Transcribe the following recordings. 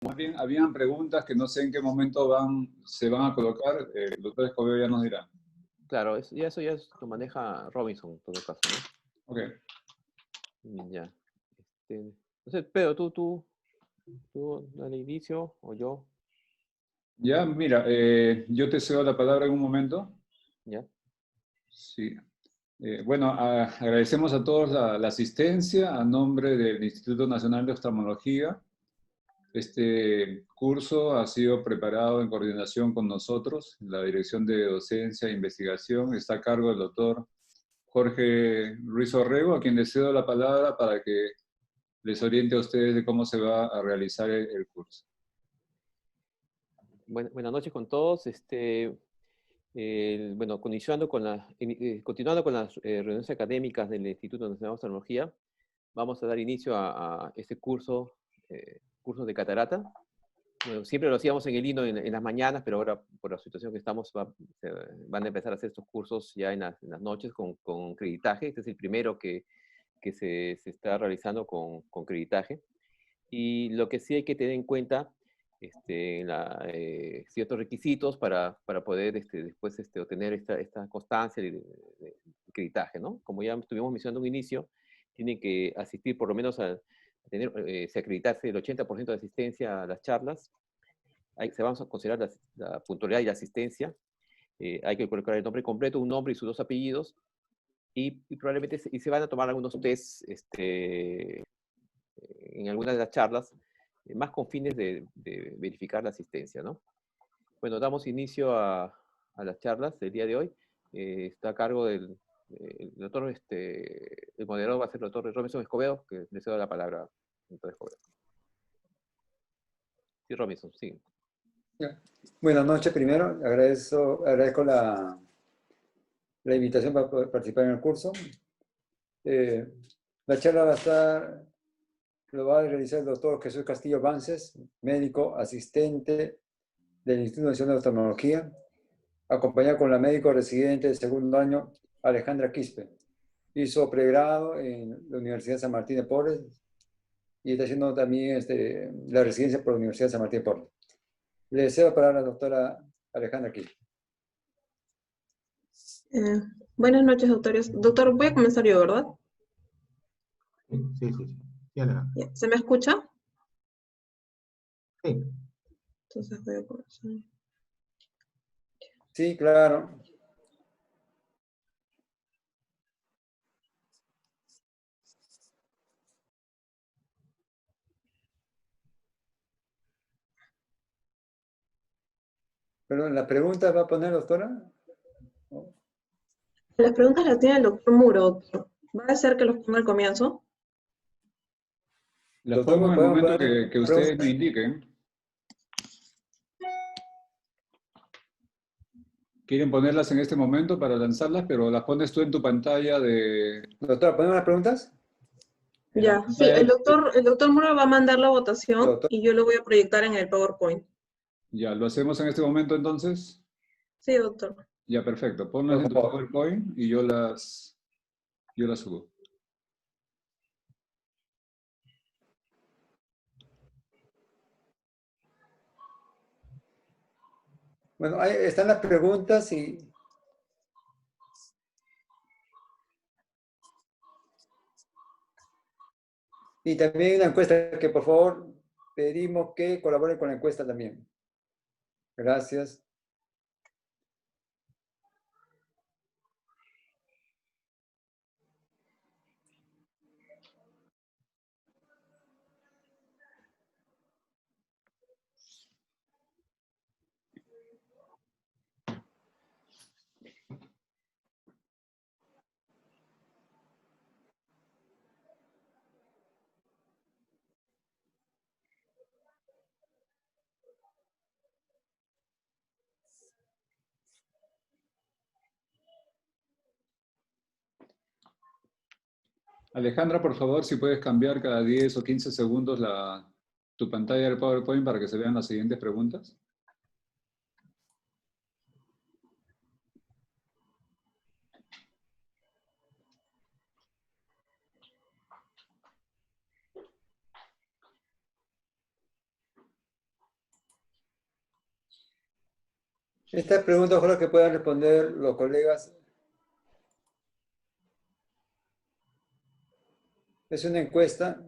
Más bien, habían preguntas que no sé en qué momento se van a colocar. El doctor Escobedo ya nos dirá. Claro, eso ya lo maneja Robinson, en todo caso, ¿no? Ok. Ya. Entonces, Pedro, tú dale inicio, o yo. Ya, mira, yo te cedo la palabra en un momento. Ya. Sí. Bueno, agradecemos a todos la asistencia a nombre del Instituto Nacional de Oftalmología. Este curso ha sido preparado en coordinación con nosotros. La Dirección de Docencia e Investigación está a cargo del doctor Jorge Ruiz Orrego, a quien le cedo la palabra para que les oriente a ustedes de cómo se va a realizar el curso. Buenas noches con todos. Bueno, continuando con las reuniones académicas del Instituto Nacional de Oftalmología, vamos a dar inicio a este curso de catarata. Bueno, siempre lo hacíamos en el INO en las mañanas, pero ahora por la situación que estamos van a empezar a hacer estos cursos ya en las noches con creditaje. Este es el primero que se está realizando con creditaje. Y lo que sí hay que tener en cuenta ciertos requisitos para poder después obtener esta constancia de creditaje, ¿no? Como ya estuvimos mencionando en un inicio, tienen que asistir por lo menos se acreditarse el 80% de asistencia a las charlas. Se van a considerar la puntualidad y la asistencia. Hay que colocar el nombre completo, un nombre y sus dos apellidos. Y probablemente se van a tomar algunos tests en algunas de las charlas, más con fines de verificar la asistencia, ¿no? Bueno, damos inicio a las charlas del día de hoy. Está a cargo del doctor, el moderador va a ser el doctor Robinson Escobedo, que le cedo la palabra al doctor Escobedo. Sí, Robinson, sí. Buenas noches primero, agradezco la invitación para poder participar en el curso. La charla lo va a realizar el doctor Jesús Castillo Vances, médico asistente del Instituto Nacional de Oftalmología, acompañado con la médico residente de segundo año, Alejandra Quispe. Hizo pregrado en la Universidad San Martín de Porres y está haciendo también la residencia por la Universidad San Martín de Porres. Le deseo la palabra a la doctora Alejandra Quispe. Buenas noches, doctores. Doctor, voy a comenzar yo, ¿verdad? Sí. ¿Se me escucha? Sí. Entonces voy a comenzar. Sí, claro. Perdón, ¿la pregunta va a poner, doctora? Las preguntas las tiene el doctor Muro, doctor. ¿Va a ser que los ponga al comienzo? La Doctor, pongo en el ¿podemos momento poner que ustedes me indiquen. Quieren ponerlas en este momento para lanzarlas, pero las pones tú en tu pantalla de... Doctora, ¿ponemos las preguntas? Ya, sí, el doctor Muro va a mandar la votación Doctor. y yo lo voy a proyectar en el PowerPoint. Ya, ¿lo hacemos en este momento entonces? Sí, doctor. Ya, perfecto. Ponlas en tu PowerPoint y yo las subo. Bueno, ahí están las preguntas y también una encuesta que por favor pedimos que colaboren con la encuesta también. Gracias. Alejandra, por favor, si puedes cambiar cada 10 o 15 segundos tu pantalla del PowerPoint para que se vean las siguientes preguntas. Esta pregunta ojalá que puedan responder los colegas. Es una encuesta.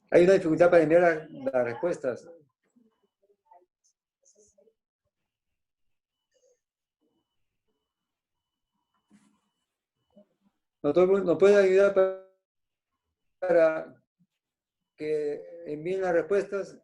Hay una dificultad para enviar las respuestas. ¿Nos puede ayudar para que envíen las respuestas?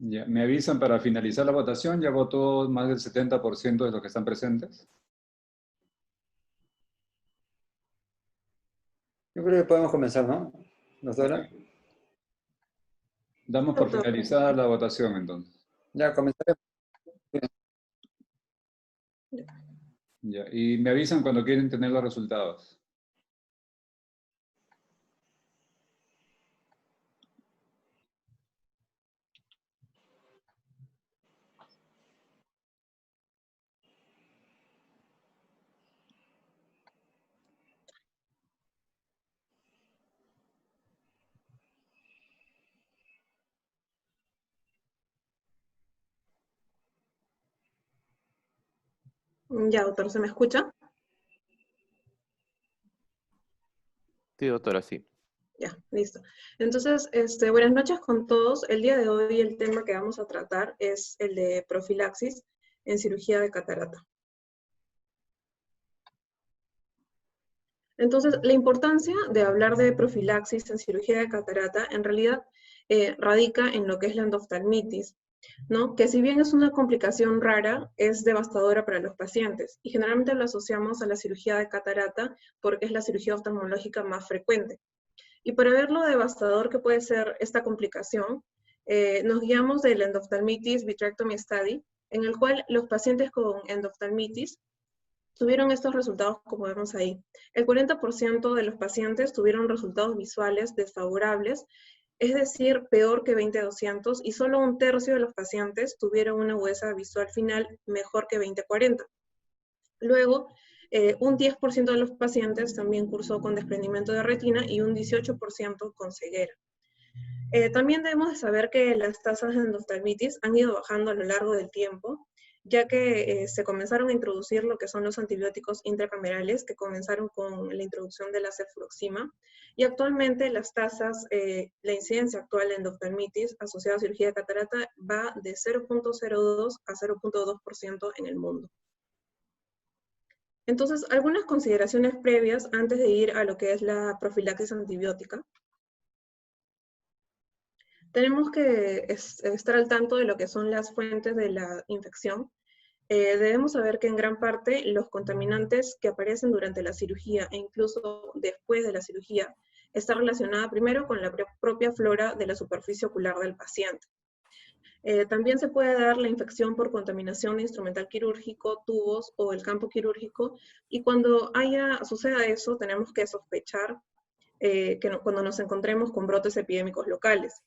Ya, me avisan para finalizar la votación. Ya votó más del 70% de los que están presentes. Yo creo que podemos comenzar, ¿no? Doctora. Damos por finalizada la votación entonces. Ya comenzaremos. Ya, y me avisan cuando quieren tener los resultados. Ya, doctor, ¿se me escucha? Sí, doctora, sí. Ya, listo. Entonces, buenas noches con todos. El día de hoy el tema que vamos a tratar es el de profilaxis en cirugía de catarata. Entonces, la importancia de hablar de profilaxis en cirugía de catarata en realidad radica en lo que es la endoftalmitis, ¿no? Que si bien es una complicación rara, es devastadora para los pacientes y generalmente lo asociamos a la cirugía de catarata porque es la cirugía oftalmológica más frecuente. Y para ver lo devastador que puede ser esta complicación, nos guiamos del Endophthalmitis Vitrectomy Study, en el cual los pacientes con endoftalmitis tuvieron estos resultados como vemos ahí. El 40% de los pacientes tuvieron resultados visuales desfavorables, es decir, peor que 20/200, y solo un tercio de los pacientes tuvieron una agudeza visual final mejor que 20/40. Luego, un 10% de los pacientes también cursó con desprendimiento de retina y un 18% con ceguera. También debemos de saber que las tasas de endoftalmitis han ido bajando a lo largo del tiempo, ya que se comenzaron a introducir lo que son los antibióticos intracamerales, que comenzaron con la introducción de la cefluoxima, y actualmente las tasas, la incidencia actual de endoftalmitis asociada a cirugía de catarata va de 0.02 a 0.2% en el mundo. Entonces, algunas consideraciones previas antes de ir a lo que es la profilaxis antibiótica. Tenemos que estar al tanto de lo que son las fuentes de la infección. Debemos saber que en gran parte los contaminantes que aparecen durante la cirugía e incluso después de la cirugía están relacionados primero con la propia flora de la superficie ocular del paciente. También se puede dar la infección por contaminación de instrumental quirúrgico, tubos o el campo quirúrgico, y cuando suceda eso tenemos que sospechar cuando nos encontremos con brotes epidémicos locales.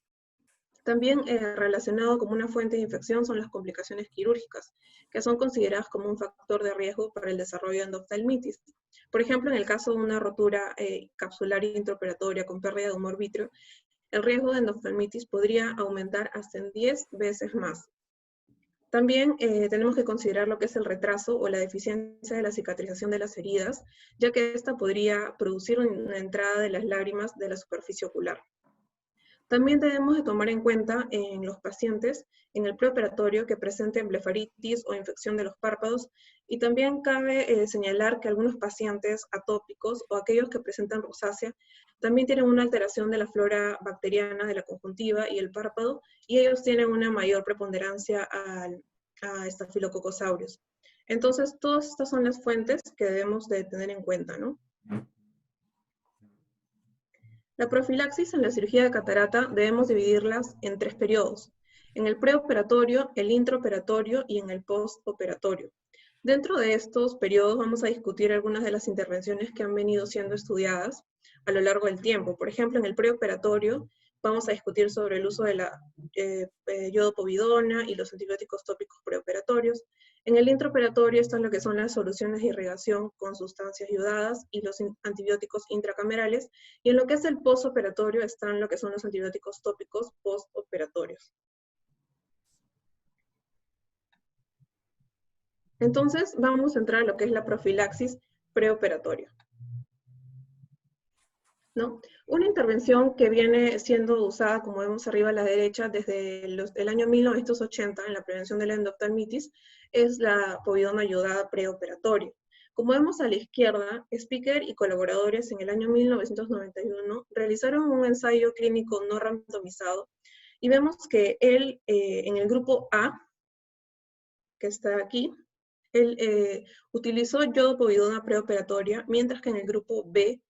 También relacionado como una fuente de infección son las complicaciones quirúrgicas, que son consideradas como un factor de riesgo para el desarrollo de endoftalmitis. Por ejemplo, en el caso de una rotura capsular intraoperatoria con pérdida de humor vítreo, el riesgo de endoftalmitis podría aumentar hasta en 10 veces más. También tenemos que considerar lo que es el retraso o la deficiencia de la cicatrización de las heridas, ya que esta podría producir una entrada de las lágrimas de la superficie ocular. También debemos de tomar en cuenta en los pacientes en el preoperatorio que presenten blefaritis o infección de los párpados, y también cabe señalar que algunos pacientes atópicos o aquellos que presentan rosácea también tienen una alteración de la flora bacteriana de la conjuntiva y el párpado, y ellos tienen una mayor preponderancia a Staphylococcus aureus. Entonces, todas estas son las fuentes que debemos de tener en cuenta, ¿no? La profilaxis en la cirugía de catarata debemos dividirlas en 3 periodos: en el preoperatorio, el intraoperatorio y en el postoperatorio. Dentro de estos periodos vamos a discutir algunas de las intervenciones que han venido siendo estudiadas a lo largo del tiempo. Por ejemplo, en el preoperatorio vamos a discutir sobre el uso de la iodopovidona y los antibióticos tópicos preoperatorios. En el intraoperatorio están lo que son las soluciones de irrigación con sustancias iodadas y los antibióticos intracamerales, y en lo que es el postoperatorio están lo que son los antibióticos tópicos postoperatorios. Entonces vamos a entrar a lo que es la profilaxis preoperatoria, ¿no? Una intervención que viene siendo usada, como vemos arriba a la derecha, desde el año 1980 en la prevención de la endoftalmitis, es la povidona iodada preoperatoria. Como vemos a la izquierda, Spiker y colaboradores en el año 1991 realizaron un ensayo clínico no randomizado, y vemos que en el grupo A, que está aquí, él utilizó iodopovidona preoperatoria, mientras que en el grupo B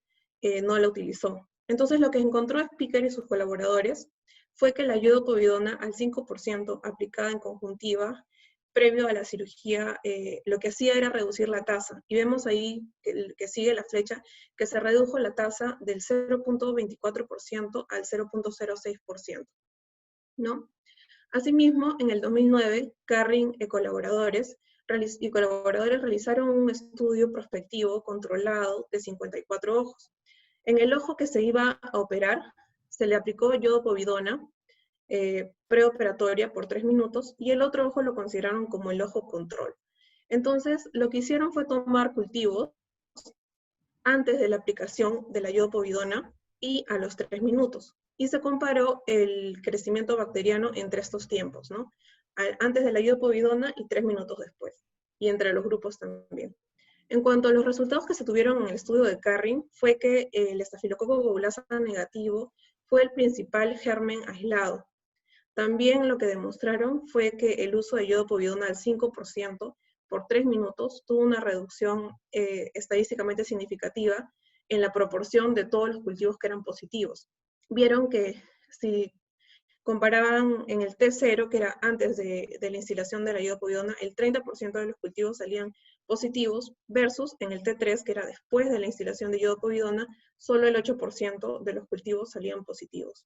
no la utilizó. Entonces lo que encontró Spiker y sus colaboradores fue que la iodopovidona al 5% aplicada en conjuntiva previo a la cirugía, lo que hacía era reducir la tasa. Y vemos ahí que sigue la flecha, que se redujo la tasa del 0.24% al 0.06%, ¿no? Asimismo, en el 2009, Carring y colaboradores realizaron un estudio prospectivo controlado de 54 ojos. En el ojo que se iba a operar, se le aplicó iodopovidona preoperatoria por 3 minutos, y el otro ojo lo consideraron como el ojo control. Entonces, lo que hicieron fue tomar cultivos antes de la aplicación de la iodopovidona y a los 3 minutos. Y se comparó el crecimiento bacteriano entre estos tiempos, ¿no? Antes de la iodopovidona y 3 minutos después, y entre los grupos también. En cuanto a los resultados que se tuvieron en el estudio de Carring, fue que el estafilococo gobulasa negativo fue el principal germen aislado. También lo que demostraron fue que el uso de iodopovidona al 5% por 3 minutos tuvo una reducción estadísticamente significativa en la proporción de todos los cultivos que eran positivos. Vieron que si comparaban en el T0, que era antes de la instilación de la iodopovidona, el 30% de los cultivos salían positivos, versus en el T3, que era después de la instilación de iodopovidona, solo el 8% de los cultivos salían positivos.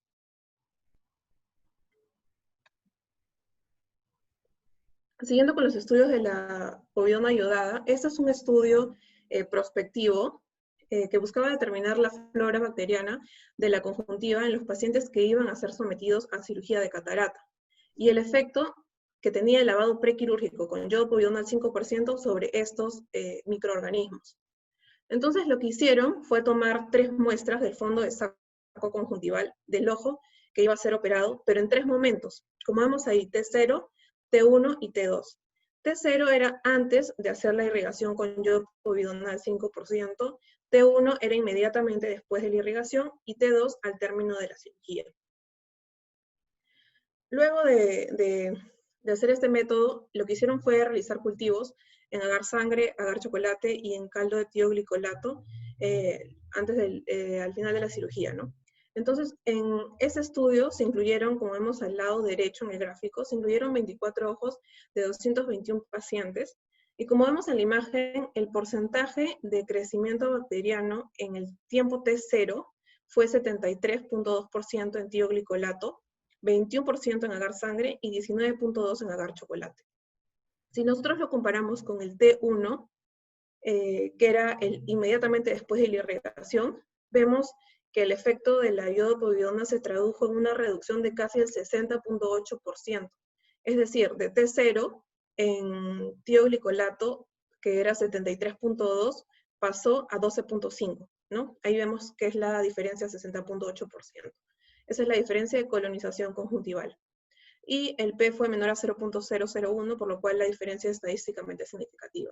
Siguiendo con los estudios de la povidona iodada, este es un estudio prospectivo que buscaba determinar la flora bacteriana de la conjuntiva en los pacientes que iban a ser sometidos a cirugía de catarata, y el efecto que tenía el lavado prequirúrgico con iodopovidona al 5% sobre estos microorganismos. Entonces lo que hicieron fue tomar 3 muestras del fondo de saco conjuntival del ojo que iba a ser operado, pero en 3 momentos. Como vemos ahí, T0, T1 y T2. T0 era antes de hacer la irrigación con iodopovidona al 5%, T1 era inmediatamente después de la irrigación, y T2 al término de la cirugía. Luego de hacer este método, lo que hicieron fue realizar cultivos en agar sangre, agar chocolate y en caldo de tioglicolato al final de la cirugía, ¿no? Entonces, en ese estudio se incluyeron, como vemos al lado derecho en el gráfico, se incluyeron 24 ojos de 221 pacientes. Y como vemos en la imagen, el porcentaje de crecimiento bacteriano en el tiempo T0 fue 73.2% en tioglicolato, 21% en agar sangre y 19.2% en agar chocolate. Si nosotros lo comparamos con el T1, que era inmediatamente después de la irrigación, vemos que el efecto de la iodopovidona se tradujo en una reducción de casi el 60.8%. Es decir, de T0 en tioglicolato, que era 73.2, pasó a 12.5, ¿no? Ahí vemos que es la diferencia 60.8%. Esa es la diferencia de colonización conjuntival. Y el P fue menor a 0.001, por lo cual la diferencia es estadísticamente significativa.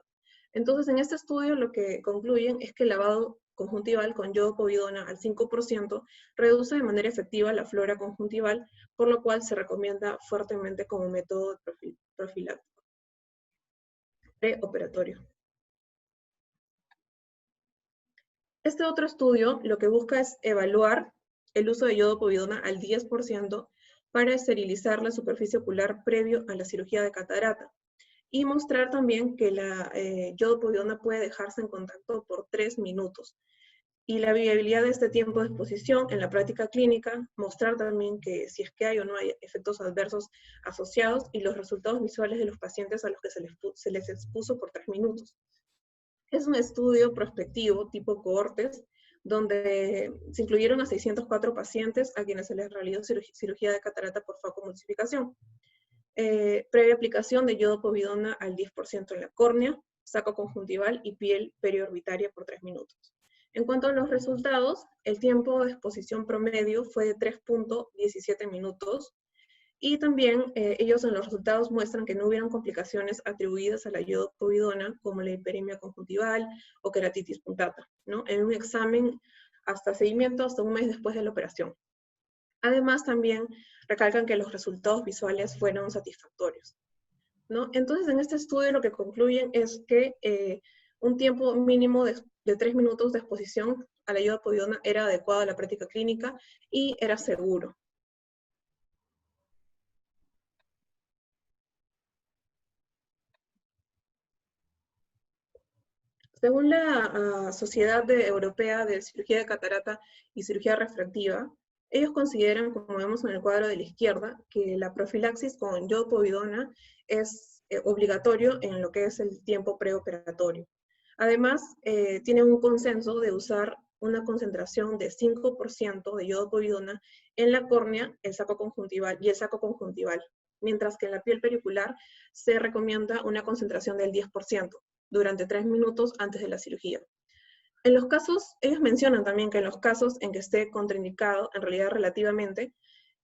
Entonces, en este estudio lo que concluyen es que el lavado conjuntival con iodopovidona al 5% reduce de manera efectiva la flora conjuntival, por lo cual se recomienda fuertemente como método profiláctico preoperatorio. Este otro estudio lo que busca es evaluar el uso de iodopovidona al 10% para esterilizar la superficie ocular previo a la cirugía de catarata y mostrar también que la iodopovidona puede dejarse en contacto por 3 minutos. Y la viabilidad de este tiempo de exposición en la práctica clínica, mostrar también que si es que hay o no hay efectos adversos asociados y los resultados visuales de los pacientes a los que se les expuso por 3 minutos. Es un estudio prospectivo tipo cohortes, donde se incluyeron a 604 pacientes a quienes se les realizó cirugía de catarata por facomulsificación. Previa aplicación de iodopovidona al 10% en la córnea, saco conjuntival y piel periorbitaria por 3 minutos. En cuanto a los resultados, el tiempo de exposición promedio fue de 3.17 minutos, y también ellos en los resultados muestran que no hubieron complicaciones atribuidas a la iodopovidona, como la hiperemia conjuntival o queratitis punctata, ¿no? En un examen hasta seguimiento hasta un mes después de la operación. Además, también recalcan que los resultados visuales fueron satisfactorios, ¿no? Entonces, en este estudio lo que concluyen es que un tiempo mínimo de 3 minutos de exposición a la iodopovidona era adecuado a la práctica clínica y era seguro. Según la Sociedad Europea de Cirugía de Catarata y Cirugía Refractiva, ellos consideran, como vemos en el cuadro de la izquierda, que la profilaxis con iodopovidona es obligatorio en lo que es el tiempo preoperatorio. Además, tienen un consenso de usar una concentración de 5% de iodopovidona en la córnea, el saco conjuntival y el saco conjuntival, mientras que en la piel periocular se recomienda una concentración del 10% durante 3 minutos antes de la cirugía. En los casos, ellos mencionan también que en los casos en que esté contraindicado, en realidad relativamente,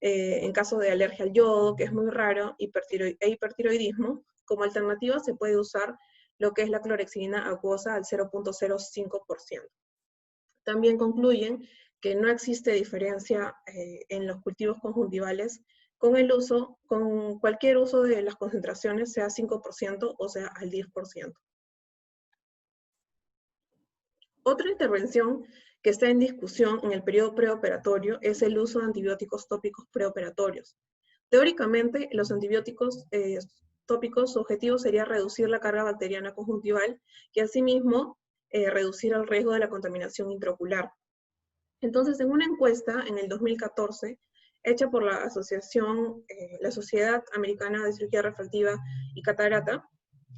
en caso de alergia al yodo, que es muy raro, e hipertiroidismo, como alternativa se puede usar lo que es la clorexidina acuosa al 0.05%. También concluyen que no existe diferencia en los cultivos conjuntivales con cualquier uso de las concentraciones, sea 5% o sea al 10%. Otra intervención que está en discusión en el periodo preoperatorio es el uso de antibióticos tópicos preoperatorios. Teóricamente, los antibióticos tópicos, su objetivo sería reducir la carga bacteriana conjuntival y asimismo reducir el riesgo de la contaminación intraocular. Entonces, en una encuesta en el 2014, hecha por la la Sociedad Americana de Cirugía Refractiva y Catarata,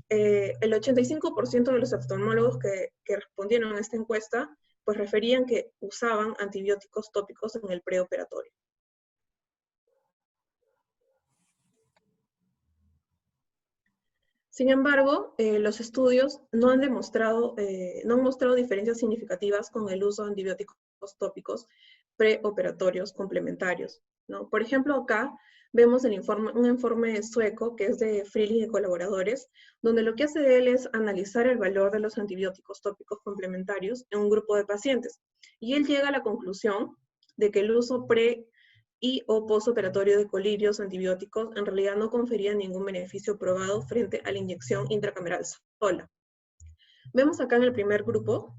el 85% de los oftalmólogos que respondieron a esta encuesta, pues referían que usaban antibióticos tópicos en el preoperatorio. Sin embargo, los estudios no han mostrado diferencias significativas con el uso de antibióticos tópicos preoperatorios complementarios, ¿no? Por ejemplo, acá vemos un informe sueco que es de Frilling y colaboradores, donde lo que hace él es analizar el valor de los antibióticos tópicos complementarios en un grupo de pacientes. Y él llega a la conclusión de que el uso y o postoperatorio de colirios antibióticos en realidad no conferían ningún beneficio probado frente a la inyección intracameral sola. Vemos acá en el primer grupo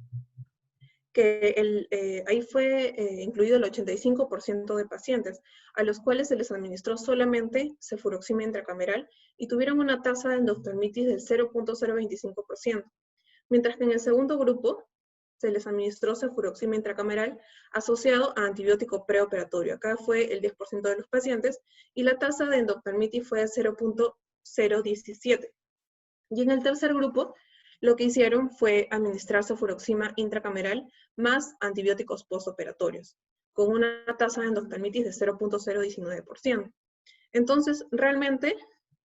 que ahí fue incluido el 85% de pacientes, a los cuales se les administró solamente cefuroxima intracameral y tuvieron una tasa de endoftalmitis del 0.025%, mientras que en el segundo grupo se les administró cefuroxima intracameral asociado a antibiótico preoperatorio. Acá fue el 10% de los pacientes y la tasa de endoftalmitis fue de 0.017. Y en el tercer grupo, lo que hicieron fue administrar cefuroxima intracameral más antibióticos postoperatorios, con una tasa de endoftalmitis de 0.019%. Entonces, realmente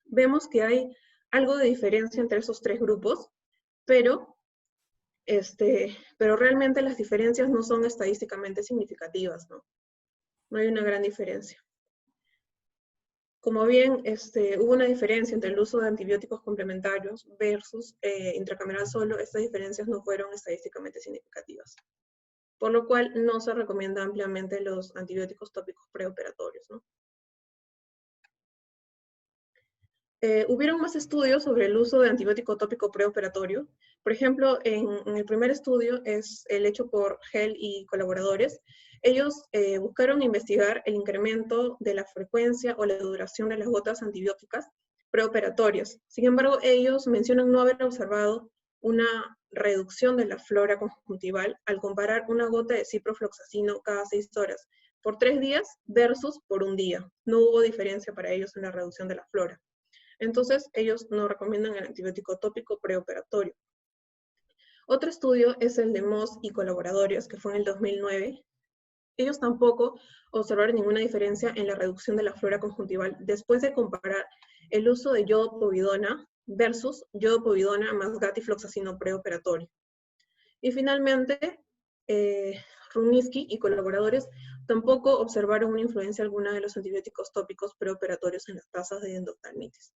vemos que hay algo de diferencia entre esos tres grupos, pero realmente las diferencias no son estadísticamente significativas, ¿no? No hay una gran diferencia. Como bien hubo una diferencia entre el uso de antibióticos complementarios versus intracameral solo, estas diferencias no fueron estadísticamente significativas. Por lo cual no se recomienda ampliamente los antibióticos tópicos preoperatorios, ¿no? Hubieron más estudios sobre el uso de antibiótico tópico preoperatorio. Por ejemplo, en el primer estudio, es el hecho por Hell y colaboradores. Ellos buscaron investigar el incremento de la frecuencia o la duración de las gotas antibióticas preoperatorias. Sin embargo, ellos mencionan no haber observado una reducción de la flora conjuntival al comparar una gota de ciprofloxacino cada 6 horas por 3 días versus por un día. No hubo diferencia para ellos en la reducción de la flora. Entonces, ellos no recomiendan el antibiótico tópico preoperatorio. Otro estudio es el de Moss y colaboradores, que fue en el 2009. Ellos tampoco observaron ninguna diferencia en la reducción de la flora conjuntival después de comparar el uso de yodopovidona versus yodopovidona más gatifloxacino preoperatorio. Y finalmente, Runitsky y colaboradores tampoco observaron una influencia alguna de los antibióticos tópicos preoperatorios en las tasas de endoftalmitis.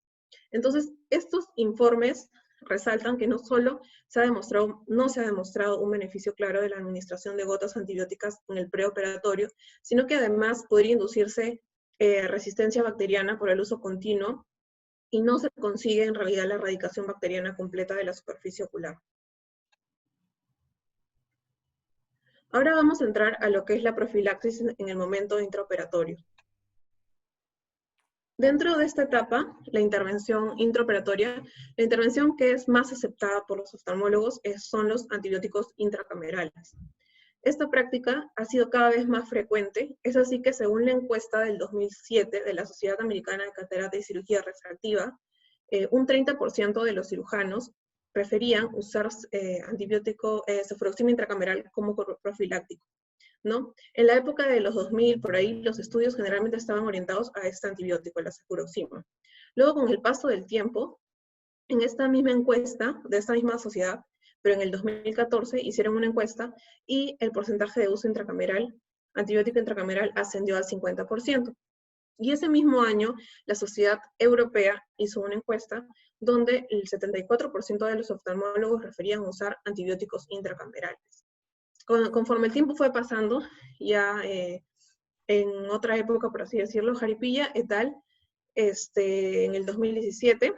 Entonces, estos informes resaltan que no solo no se ha demostrado un beneficio claro de la administración de gotas antibióticas en el preoperatorio, sino que además podría inducirse resistencia bacteriana por el uso continuo y no se consigue en realidad la erradicación bacteriana completa de la superficie ocular. Ahora vamos a entrar a lo que es la profilaxis en el momento intraoperatorio. Dentro de esta etapa, la intervención intraoperatoria, la intervención que es más aceptada por los oftalmólogos son los antibióticos intracamerales. Esta práctica ha sido cada vez más frecuente, es así que según la encuesta del 2007 de la Sociedad Americana de Catarata y Cirugía Refractiva, un 30% de los cirujanos preferían usar cefuroxima intracameral como profiláctico, ¿no? En la época de los 2000, por ahí, los estudios generalmente estaban orientados a este antibiótico, la cefuroxima. Luego, con el paso del tiempo, en esta misma encuesta, de esta misma sociedad, pero en el 2014 hicieron una encuesta y el porcentaje de uso intracameral, antibiótico intracameral, ascendió al 50%. Y ese mismo año, la Sociedad Europea hizo una encuesta donde el 74% de los oftalmólogos referían usar antibióticos intracamerales. Conforme el tiempo fue pasando, ya en otra época, por así decirlo, Jaripilla et al., en el 2017,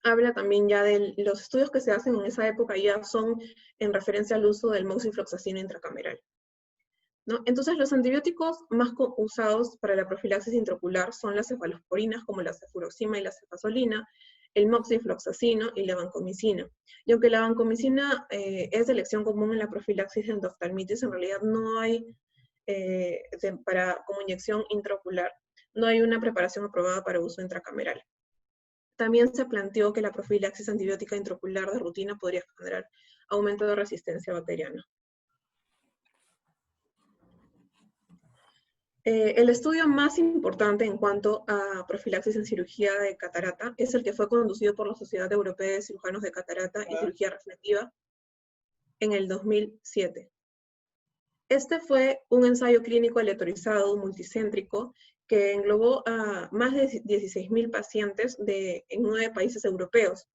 habla también ya de los estudios que se hacen en esa época ya son en referencia al uso del moxifloxacino intracameral, ¿no? Entonces, los antibióticos más usados para la profilaxis intraocular son las cefalosporinas, como la cefuroxima y la cefazolina, el moxifloxacino y la vancomicina. Y aunque la vancomicina es de elección común en la profilaxis de endoftalmitis, en realidad no hay, como inyección intraocular, no hay una preparación aprobada para uso intracameral. También se planteó que la profilaxis antibiótica intraocular de rutina podría generar aumento de resistencia bacteriana. El estudio más importante en cuanto a profilaxis en cirugía de catarata es el que fue conducido por la Sociedad Europea de Cirujanos de Catarata y Cirugía Refractiva en el 2007. Este fue un ensayo clínico aleatorizado, multicéntrico, que englobó a más de 16.000 pacientes en 9 países europeos.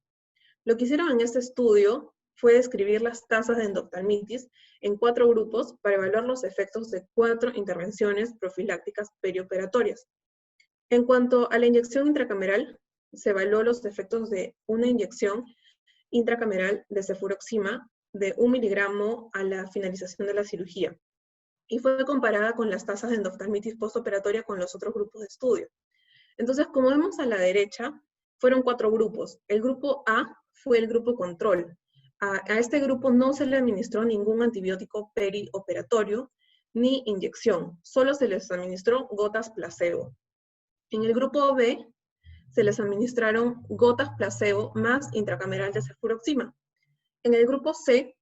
Lo que hicieron en este estudio fue describir las tasas de endoftalmitis en 4 grupos para evaluar los efectos de 4 intervenciones profilácticas perioperatorias. En cuanto a la inyección intracameral, se evaluó los efectos de una inyección intracameral de cefuroxima de 1 miligramo a la finalización de la cirugía, y fue comparada con las tasas de endoftalmitis postoperatoria con los otros grupos de estudio. Entonces, como vemos a la derecha, fueron 4 grupos. El grupo A fue el grupo control. A este grupo no se le administró ningún antibiótico perioperatorio ni inyección, solo se les administró gotas placebo. En el grupo B se les administraron gotas placebo más intracameral de cefuroxima. En el grupo C,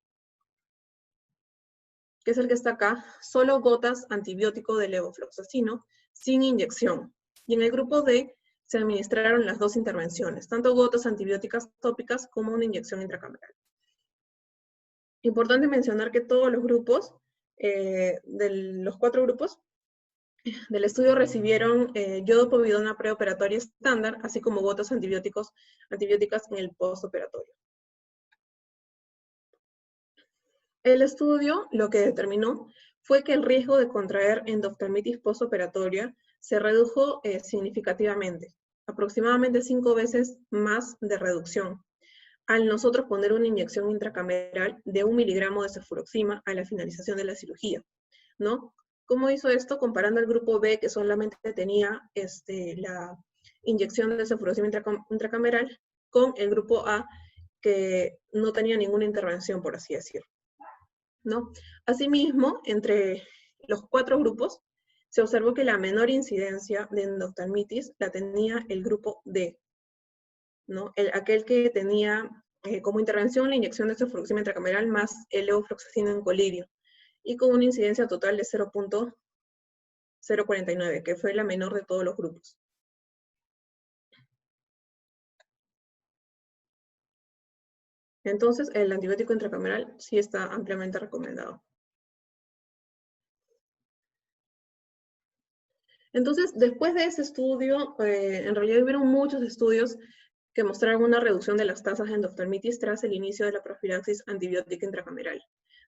que es el que está acá, solo gotas antibiótico de levofloxacino sin inyección. Y en el grupo D se administraron las 2 intervenciones, tanto gotas antibióticas tópicas como una inyección intracameral. Importante mencionar que todos los grupos, de los 4 grupos del estudio, recibieron yodopovidona preoperatoria estándar, así como gotas antibióticas en el postoperatorio. El estudio lo que determinó fue que el riesgo de contraer endoftalmitis postoperatoria se redujo significativamente, aproximadamente 5 veces más de reducción, al nosotros poner una inyección intracameral de 1 miligramo de cefuroxima a la finalización de la cirugía, ¿no? ¿Cómo hizo esto? Comparando el grupo B, que solamente tenía la inyección de cefuroxima intracameral, con el grupo A, que no tenía ninguna intervención, por así decirlo, ¿no? Asimismo, entre los 4 grupos, se observó que la menor incidencia de endoftalmitis la tenía el grupo D, ¿no? Aquel que tenía como intervención la inyección de cefuroxima intracameral más el levofloxacino en colirio, y con una incidencia total de 0.049, que fue la menor de todos los grupos. Entonces, el antibiótico intracameral sí está ampliamente recomendado. Entonces, después de ese estudio, en realidad hubieron muchos estudios que mostraron una reducción de las tasas de endoftalmitis tras el inicio de la profilaxis antibiótica intracameral,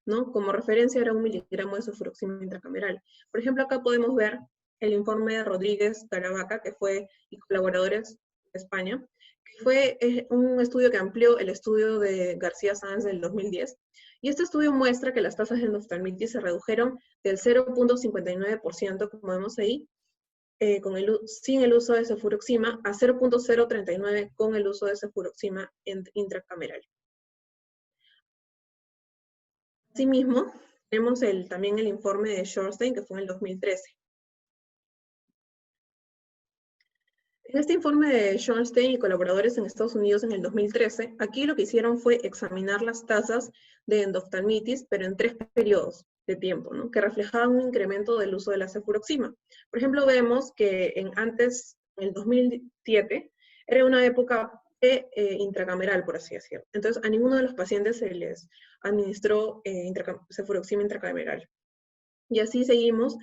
¿no? Como referencia era 1 miligramo de cefuroxima intracameral. Por ejemplo, acá podemos ver el informe de Rodríguez Caravaca, que fue, y colaboradores de España, que fue un estudio que amplió el estudio de García Sáenz del 2010, y este estudio muestra que las tasas de endoftalmitis se redujeron del 0.59%, como vemos ahí, sin el uso de cefuroxima, a 0.039 con el uso de cefuroxima intracameral. Asimismo, tenemos también el informe de Schorstein, que fue en el 2013. En este informe de Schorstein y colaboradores en Estados Unidos en el 2013, aquí lo que hicieron fue examinar las tasas de endoftalmitis, pero en 3 periodos de tiempo, ¿no? Que reflejaban un incremento del uso de la cefuroxima. Por ejemplo, vemos que en el 2007, era una época intracameral, por así decirlo. Entonces, a ninguno de los pacientes se les administró cefuroxima intracameral. Y así seguimos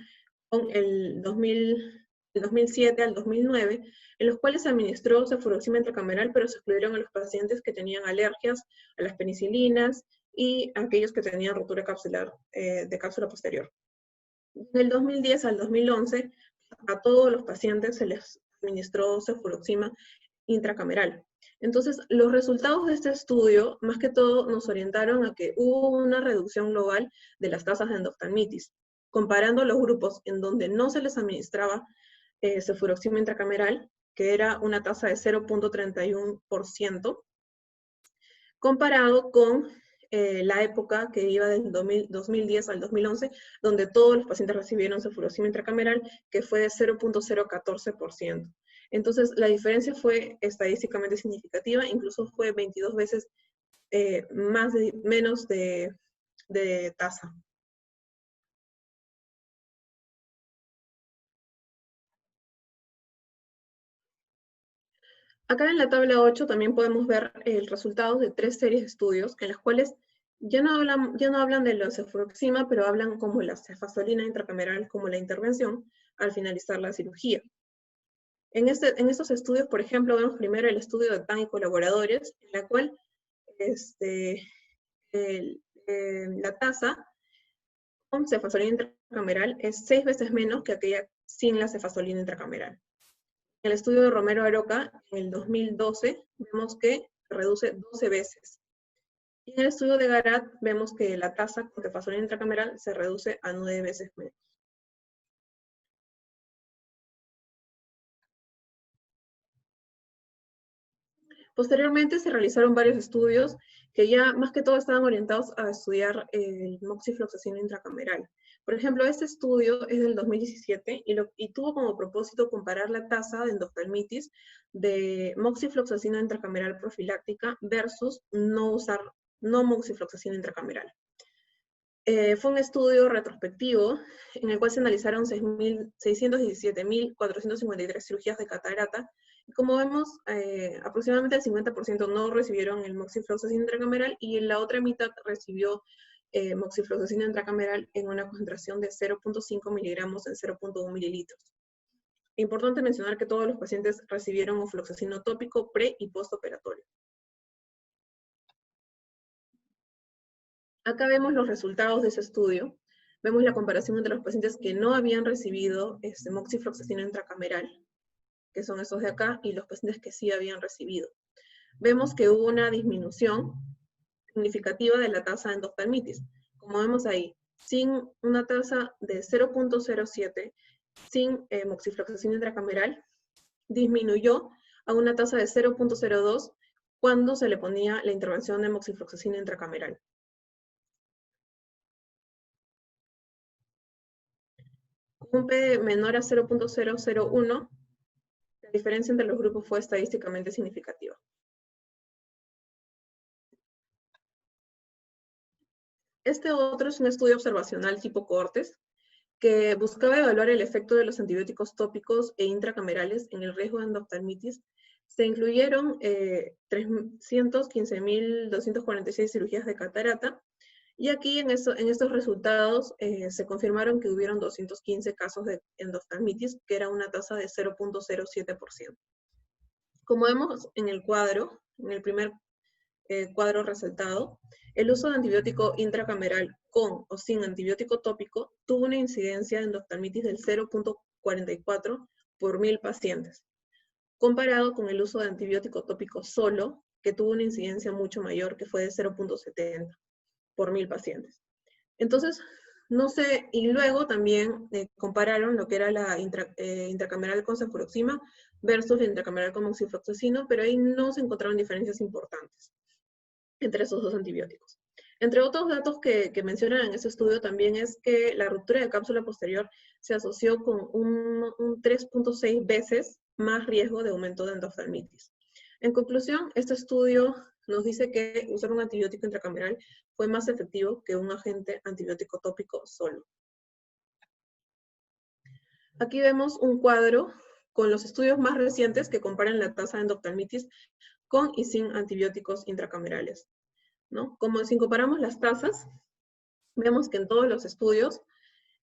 con el 2007 al 2009, en los cuales se administró cefuroxima intracameral, pero se excluyeron a los pacientes que tenían alergias a las penicilinas y a aquellos que tenían ruptura capsular de cápsula posterior. Del 2010 al 2011, a todos los pacientes se les administró cefuroxima intracameral. Entonces, los resultados de este estudio, más que todo, nos orientaron a que hubo una reducción global de las tasas de endoftalmitis, comparando los grupos en donde no se les administraba cefuroxima intracameral, que era una tasa de 0.31%, comparado con la época que iba del 2010 al 2011, donde todos los pacientes recibieron cefuroxima intracameral, que fue de 0.014%. Entonces, la diferencia fue estadísticamente significativa, incluso fue 22 veces menos de tasa. Acá en la tabla 8 también podemos ver el resultado de 3 series de estudios en las cuales ya no hablan de la cefuroxima, pero hablan como la cefazolina intracameral como la intervención al finalizar la cirugía. En estos estudios, por ejemplo, vemos primero el estudio de Tan y colaboradores, en la cual la tasa con cefazolina intracameral es 6 veces menos que aquella sin la cefazolina intracameral. En el estudio de Romero Aroca, en el 2012, vemos que reduce 12 veces. Y en el estudio de Garat, vemos que la tasa con cefazolina intracameral se reduce a 9 veces menos. Posteriormente se realizaron varios estudios que ya más que todo estaban orientados a estudiar el moxifloxacino intracameral. Por ejemplo, este estudio es del 2017 y tuvo como propósito comparar la tasa de endoftalmitis de moxifloxacino intracameral profiláctica versus no moxifloxacino intracameral. Fue un estudio retrospectivo en el cual se analizaron 617.453 cirugías de catarata. Y como vemos, aproximadamente el 50% no recibieron el moxifloxacino intracameral y la otra mitad recibió moxifloxacino intracameral en una concentración de 0.5 miligramos en 0.1 mililitros. Importante mencionar que todos los pacientes recibieron ofloxacino tópico pre- y postoperatorio. Acá vemos los resultados de ese estudio. Vemos la comparación entre los pacientes que no habían recibido moxifloxacino intracameral, que son estos de acá, y los pacientes que sí habían recibido. Vemos que hubo una disminución significativa de la tasa de endoftalmitis. Como vemos ahí, sin una tasa de 0.07, sin moxifloxacino intracameral, disminuyó a una tasa de 0.02 cuando se le ponía la intervención de moxifloxacino intracameral. Con un P menor a 0.001, la diferencia entre los grupos fue estadísticamente significativa. Este otro es un estudio observacional tipo cohortes, que buscaba evaluar el efecto de los antibióticos tópicos e intracamerales en el riesgo de endoftalmitis. Se incluyeron 315.246 cirugías de catarata, y aquí en estos resultados se confirmaron que hubieron 215 casos de endoftalmitis, que era una tasa de 0.07%. Como vemos en el cuadro, en el primer cuadro resaltado, el uso de antibiótico intracameral con o sin antibiótico tópico tuvo una incidencia de endoftalmitis del 0.44 por 1000 pacientes, comparado con el uso de antibiótico tópico solo, que tuvo una incidencia mucho mayor, que fue de 0.70 por 1000 pacientes. Entonces, no sé, y luego también compararon lo que era la intracameral con cefuroxima versus la intracameral con moxifloxacino, pero ahí no se encontraron diferencias importantes entre esos dos antibióticos. Entre otros datos que mencionan en ese estudio también es que la ruptura de cápsula posterior se asoció con un 3.6 veces más riesgo de aumento de endoftalmitis. En conclusión, este estudio nos dice que usar un antibiótico intracameral fue más efectivo que un agente antibiótico tópico solo. Aquí vemos un cuadro con los estudios más recientes que comparan la tasa de endoftalmitis con y sin antibióticos intracamerales, ¿no? Como si comparamos las tasas, vemos que en todos los estudios,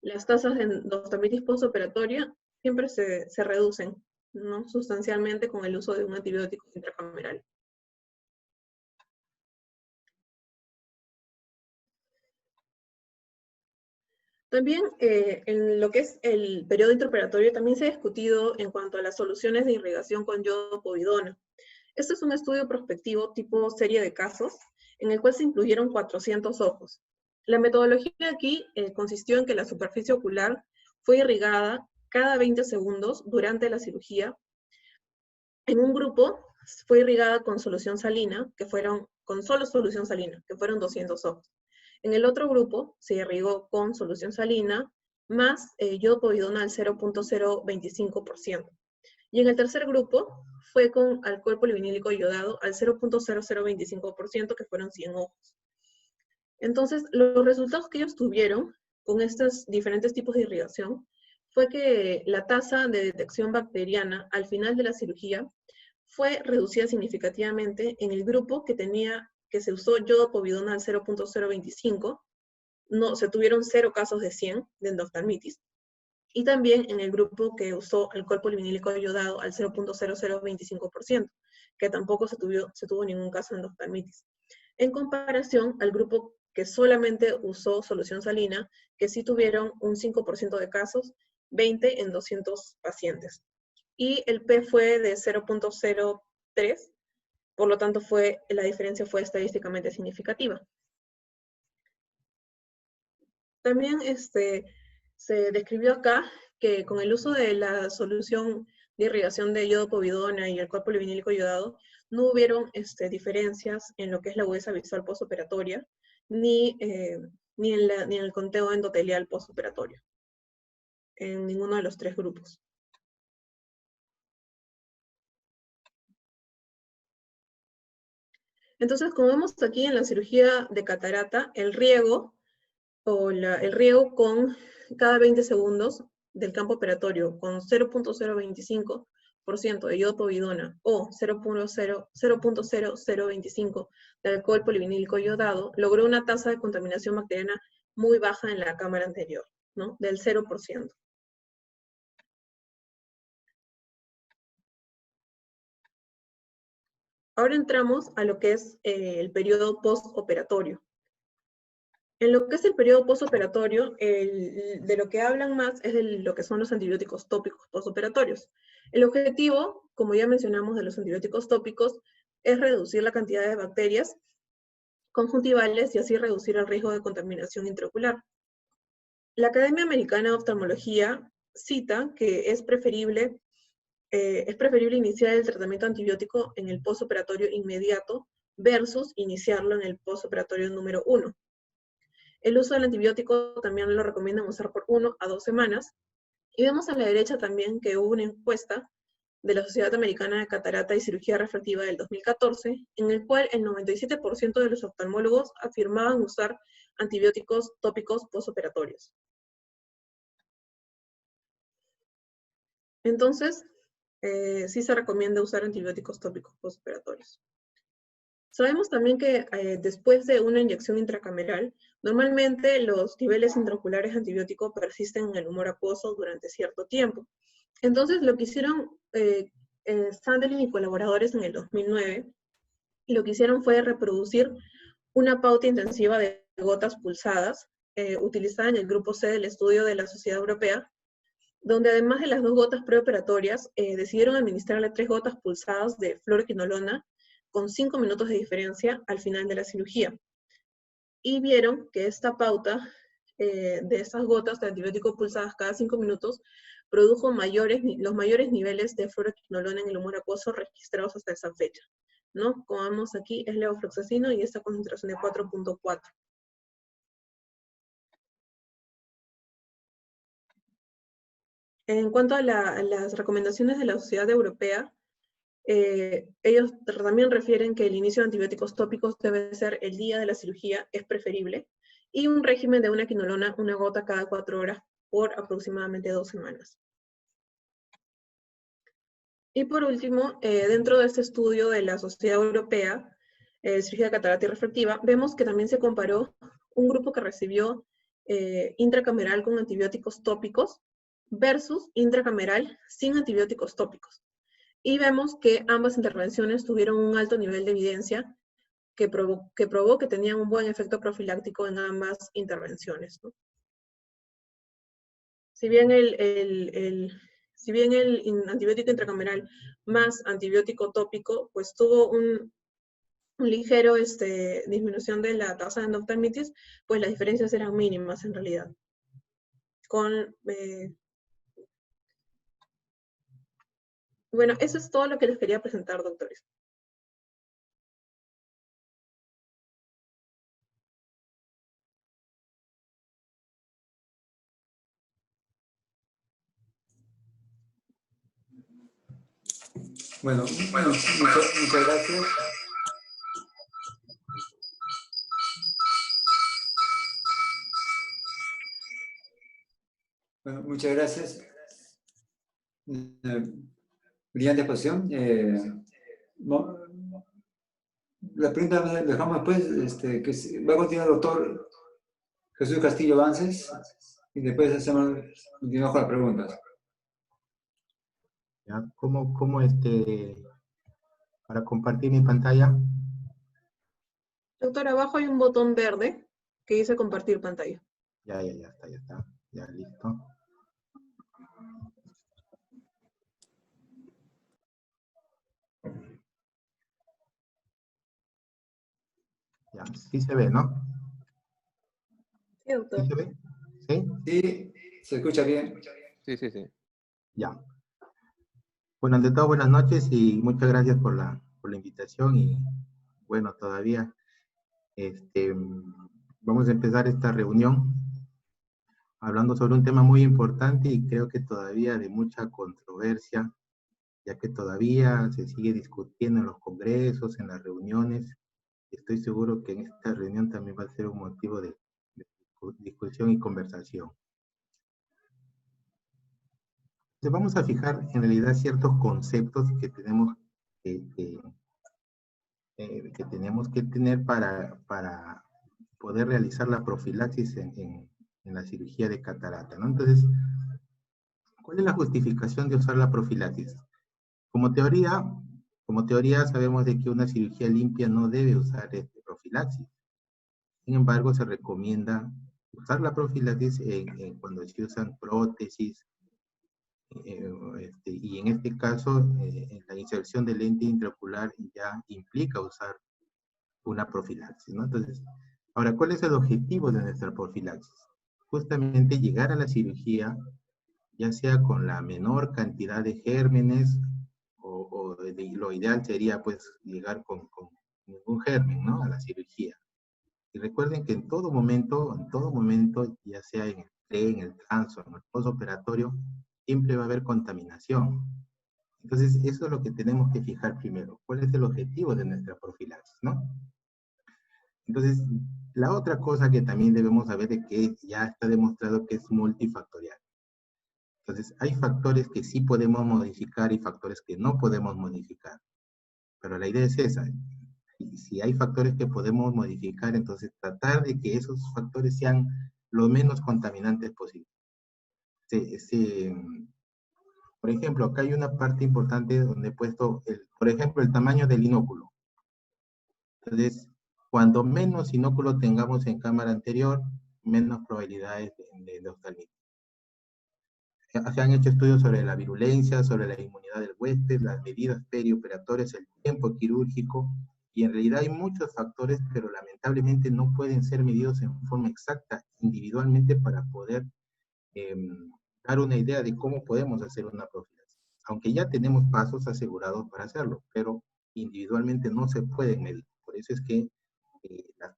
las tasas de endoftalmitis postoperatoria siempre se reducen, ¿no? Sustancialmente con el uso de un antibiótico intracameral. También en lo que es el periodo intraoperatorio también se ha discutido en cuanto a las soluciones de irrigación con yodo-povidona. Este es un estudio prospectivo tipo serie de casos, en el cual se incluyeron 400 ojos. La metodología aquí consistió en que la superficie ocular fue irrigada cada 20 segundos durante la cirugía. En un grupo fue irrigada con solución salina, con solo solución salina, que fueron 200 ojos. En el otro grupo se irrigó con solución salina más yodo-povidona al 0.025%. Y en el tercer grupo fue con alcohol polivinílico iodado al 0.0025%, que fueron 100 ojos. Entonces, los resultados que ellos tuvieron con estos diferentes tipos de irrigación fue que la tasa de detección bacteriana al final de la cirugía fue reducida significativamente en el grupo que se usó yodo-povidona al 0.025, se tuvieron 0 casos de 100 de endoftalmitis, y también en el grupo que usó alcohol polivinílico iodado al 0.0025%, que tampoco se tuvo ningún caso de endoftalmitis. en comparación al grupo que solamente usó solución salina, que sí tuvieron un 5% de casos, 20 en 200 pacientes. Y el P fue de 0.03, por lo tanto la diferencia fue estadísticamente significativa. También se describió acá que con el uso de la solución de irrigación de yodo povidona y alcohol polivinílico yodado, no hubieron diferencias en lo que es la agudeza visual postoperatoria, ni en el conteo endotelial postoperatorio, en ninguno de los tres grupos. Entonces, como vemos aquí en la cirugía de catarata, el riego con cada 20 segundos del campo operatorio con 0.025% de yodo povidona o 0.0025 de alcohol polivinílico yodado, logró una tasa de contaminación bacteriana muy baja en la cámara anterior, ¿no? Del 0%. Ahora entramos a lo que es el periodo postoperatorio. En lo que es el periodo postoperatorio, de lo que hablan más es de lo que son los antibióticos tópicos postoperatorios. El objetivo, como ya mencionamos, de los antibióticos tópicos es reducir la cantidad de bacterias conjuntivales y así reducir el riesgo de contaminación intraocular. La Academia Americana de Oftalmología cita que es preferible iniciar el tratamiento antibiótico en el postoperatorio inmediato versus iniciarlo en el postoperatorio número 1. El uso del antibiótico también lo recomiendan usar por 1 a 2 semanas. Y vemos a la derecha también que hubo una encuesta de la Sociedad Americana de Catarata y Cirugía Refractiva del 2014, en el cual el 97% de los oftalmólogos afirmaban usar antibióticos tópicos postoperatorios. Entonces, sí se recomienda usar antibióticos tópicos postoperatorios. Sabemos también que después de una inyección intracameral, normalmente los niveles intraoculares de antibiótico persisten en el humor acuoso durante cierto tiempo. Entonces, lo que hicieron Sandelin y colaboradores en el 2009, lo que hicieron fue reproducir una pauta intensiva de gotas pulsadas, utilizada en el grupo C del estudio de la Sociedad Europea, donde además de las 2 gotas preoperatorias, decidieron administrarle 3 gotas pulsadas de fluoroquinolona con 5 minutos de diferencia al final de la cirugía. Y vieron que esta pauta de esas gotas de antibiótico pulsadas cada 5 minutos produjo los mayores niveles de fluoroquinolona en el humor acuoso registrados hasta esa fecha, ¿no? Como vemos aquí, es levofloxacino y esta concentración de 4.4. En cuanto a las recomendaciones de la Sociedad Europea, ellos también refieren que el inicio de antibióticos tópicos debe ser el día de la cirugía, es preferible, y un régimen de una quinolona, una gota cada 4 horas por aproximadamente 2 semanas. Y por último, dentro de este estudio de la Sociedad Europea de Cirugía de Catarata y Refractiva, vemos que también se comparó un grupo que recibió intracameral con antibióticos tópicos versus intracameral sin antibióticos tópicos. Y vemos que ambas intervenciones tuvieron un alto nivel de evidencia que probó que tenían un buen efecto profiláctico en ambas intervenciones, ¿no? Si bien el antibiótico intracameral más antibiótico tópico, pues tuvo un ligero disminución de la tasa de endoftalmitis, pues las diferencias eran mínimas en realidad. Bueno, eso es todo lo que les quería presentar, doctores. Bueno, muchas gracias. Bueno, muchas gracias. Brillante exposición. La pregunta la dejamos después, va a continuar el doctor Jesús Castillo Vances y después continuamos con las preguntas. ¿Ya? ¿Cómo para compartir mi pantalla? Doctor, abajo hay un botón verde que dice compartir pantalla. Ya está. Ya, listo. Ya, sí se ve, ¿no? Sí, doctor. ¿Sí se ve? ¿Sí? Sí, se escucha bien. Sí, sí, sí. Ya. Bueno, ante todo, buenas noches y muchas gracias por la invitación. Y bueno, todavía vamos a empezar esta reunión hablando sobre un tema muy importante y creo que todavía de mucha controversia, ya que todavía se sigue discutiendo en los congresos, en las reuniones. Estoy seguro que en esta reunión también va a ser un motivo de discusión y conversación. Entonces vamos a fijar en realidad ciertos conceptos que tenemos que tener para poder realizar la profilaxis en la cirugía de catarata, ¿no? Entonces, ¿cuál es la justificación de usar la profilaxis? Como teoría sabemos de que una cirugía limpia no debe usar profilaxis. Sin embargo, se recomienda usar la profilaxis cuando se usan prótesis, y en este caso, la inserción de lente intraocular ya implica usar una profilaxis, ¿no? Entonces, ahora, ¿cuál es el objetivo de nuestra profilaxis? Justamente llegar a la cirugía, ya sea con la menor cantidad de gérmenes, o lo ideal sería, pues, llegar con ningún germen, ¿no? A la cirugía. Y recuerden que en todo momento, ya sea en el pre, en el trans o en el postoperatorio, siempre va a haber contaminación. Entonces, eso es lo que tenemos que fijar primero. ¿Cuál es el objetivo de nuestra profilaxis, no? Entonces, la otra cosa que también debemos saber es que ya está demostrado que es multifactorial. Entonces, hay factores que sí podemos modificar y factores que no podemos modificar. Pero la idea es esa. Y si hay factores que podemos modificar, entonces tratar de que esos factores sean lo menos contaminantes posible. Por ejemplo, acá hay una parte importante donde he puesto, por ejemplo, el tamaño del inóculo. Entonces, cuando menos inóculo tengamos en cámara anterior, menos probabilidades de oftalmitis. Se han hecho estudios sobre la virulencia, sobre la inmunidad del huésped, las medidas perioperatorias, el tiempo quirúrgico, y en realidad hay muchos factores, pero lamentablemente no pueden ser medidos en forma exacta, individualmente, para poder dar una idea de cómo podemos hacer una profilaxis. Aunque ya tenemos pasos asegurados para hacerlo, pero individualmente no se pueden medir. Por eso es que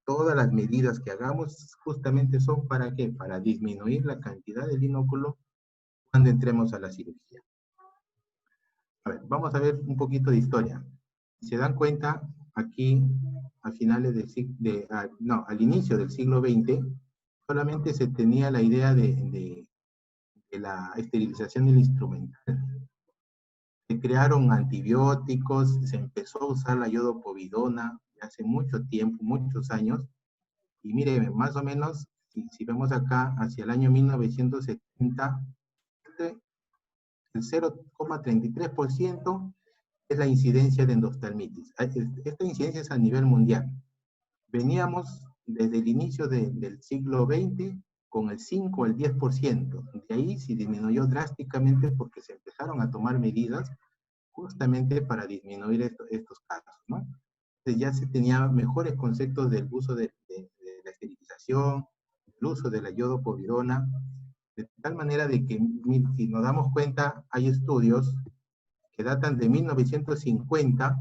todas las medidas que hagamos justamente son ¿para qué? Para disminuir la cantidad del inóculo cuando entremos a la cirugía. A ver, vamos a ver un poquito de historia. Si se dan cuenta, aquí a finales al inicio del siglo XX, solamente se tenía la idea de la esterilización del instrumental. Se crearon antibióticos, se empezó a usar la iodopovidona hace mucho tiempo, muchos años, y miren, más o menos, si vemos acá, hacia el año 1970, el 0,33% es la incidencia de endoftalmitis. Esta incidencia es a nivel mundial. Veníamos desde el inicio del siglo XX con el 5 al 10%. De ahí se disminuyó drásticamente porque se empezaron a tomar medidas justamente para disminuir estos casos, ¿no? Entonces ya se tenía mejores conceptos del uso de la esterilización, el uso de la iodopovidona, de tal manera de que, si nos damos cuenta, hay estudios que datan de 1950,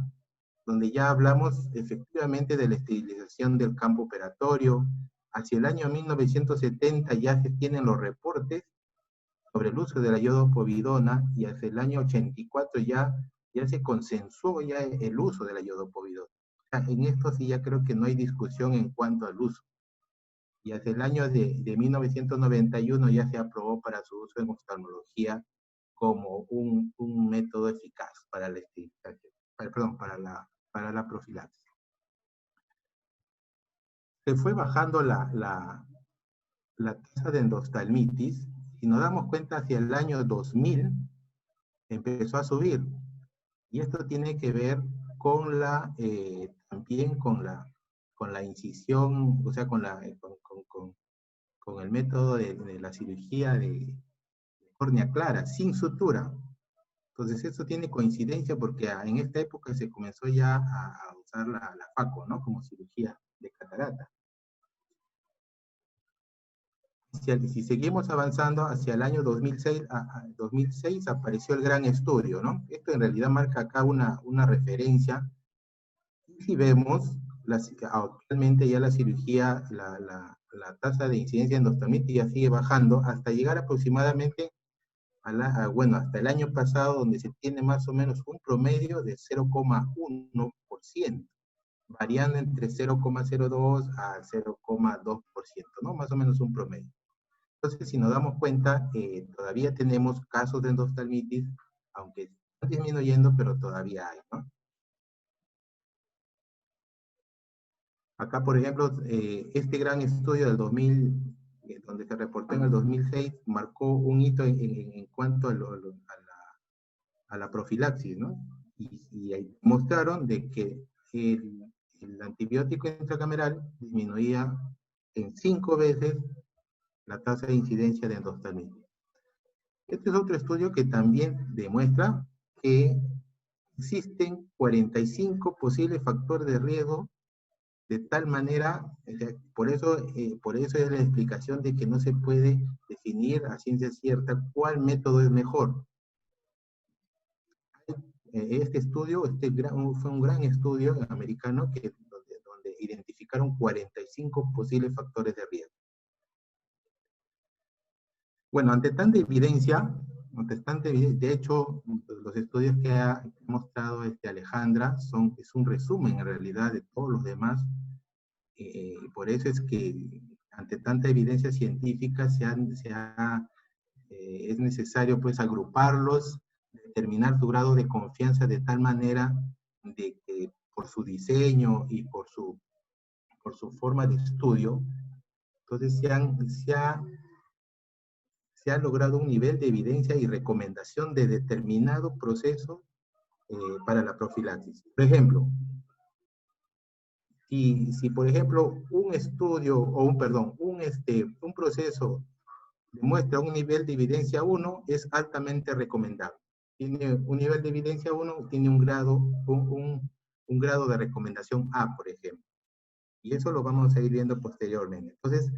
donde ya hablamos efectivamente de la esterilización del campo operatorio. Hacia el año 1970 ya se tienen los reportes sobre el uso de la iodopovidona, y hacia el año 84 ya se consensuó ya el uso de la iodopovidona. En esto sí ya creo que no hay discusión en cuanto al uso. Y hacia el año de 1991 ya se aprobó para su uso en oftalmología como un método eficaz para la esterilización, para la profilaxis. Se fue bajando la tasa de endoftalmitis, y nos damos cuenta hacia el año 2000 empezó a subir. Y esto tiene que ver con también con la incisión, o sea, con el método de la cirugía de córnea clara, sin sutura. Entonces, eso tiene coincidencia porque en esta época se comenzó ya a usar la FACO, ¿no? Como cirugía de catarata. Si seguimos avanzando hacia el año 2006 apareció el gran estudio, ¿no? Esto en realidad marca acá una referencia. Y si vemos, actualmente ya la cirugía, la tasa de incidencia endoftalmitis ya sigue bajando hasta llegar aproximadamente bueno, hasta el año pasado, donde se tiene más o menos un promedio de 0,1%, variando entre 0,02 a 0,2%, ¿no? Más o menos un promedio. Entonces, si nos damos cuenta, todavía tenemos casos de endoftalmitis, aunque está disminuyendo, pero todavía hay, ¿no? Acá, por ejemplo, este gran estudio del 2000, donde se reportó en el 2006, marcó un hito en cuanto a la profilaxis, ¿no? Y ahí mostraron de que el antibiótico intracameral disminuía en 5 veces la tasa de incidencia de endoftalmitis. Este es otro estudio que también demuestra que existen 45 posibles factores de riesgo, de tal manera, por eso es la explicación de que no se puede definir a ciencia cierta cuál método es mejor. Este estudio fue un gran estudio americano donde identificaron 45 posibles factores de riesgo. Bueno, ante tanta evidencia, de hecho, los estudios que ha mostrado Alejandra es un resumen en realidad de todos los demás. Por eso es que ante tanta evidencia científica es necesario pues agruparlos, determinar su grado de confianza de tal manera de que por su diseño y por su forma de estudio, entonces se ha logrado un nivel de evidencia y recomendación de determinado proceso para la profilaxis. Por ejemplo, si por ejemplo un estudio, un proceso demuestra un nivel de evidencia 1, es altamente recomendable. Tiene un nivel de evidencia 1, tiene un grado de recomendación A, por ejemplo. Y eso lo vamos a ir viendo posteriormente. Entonces,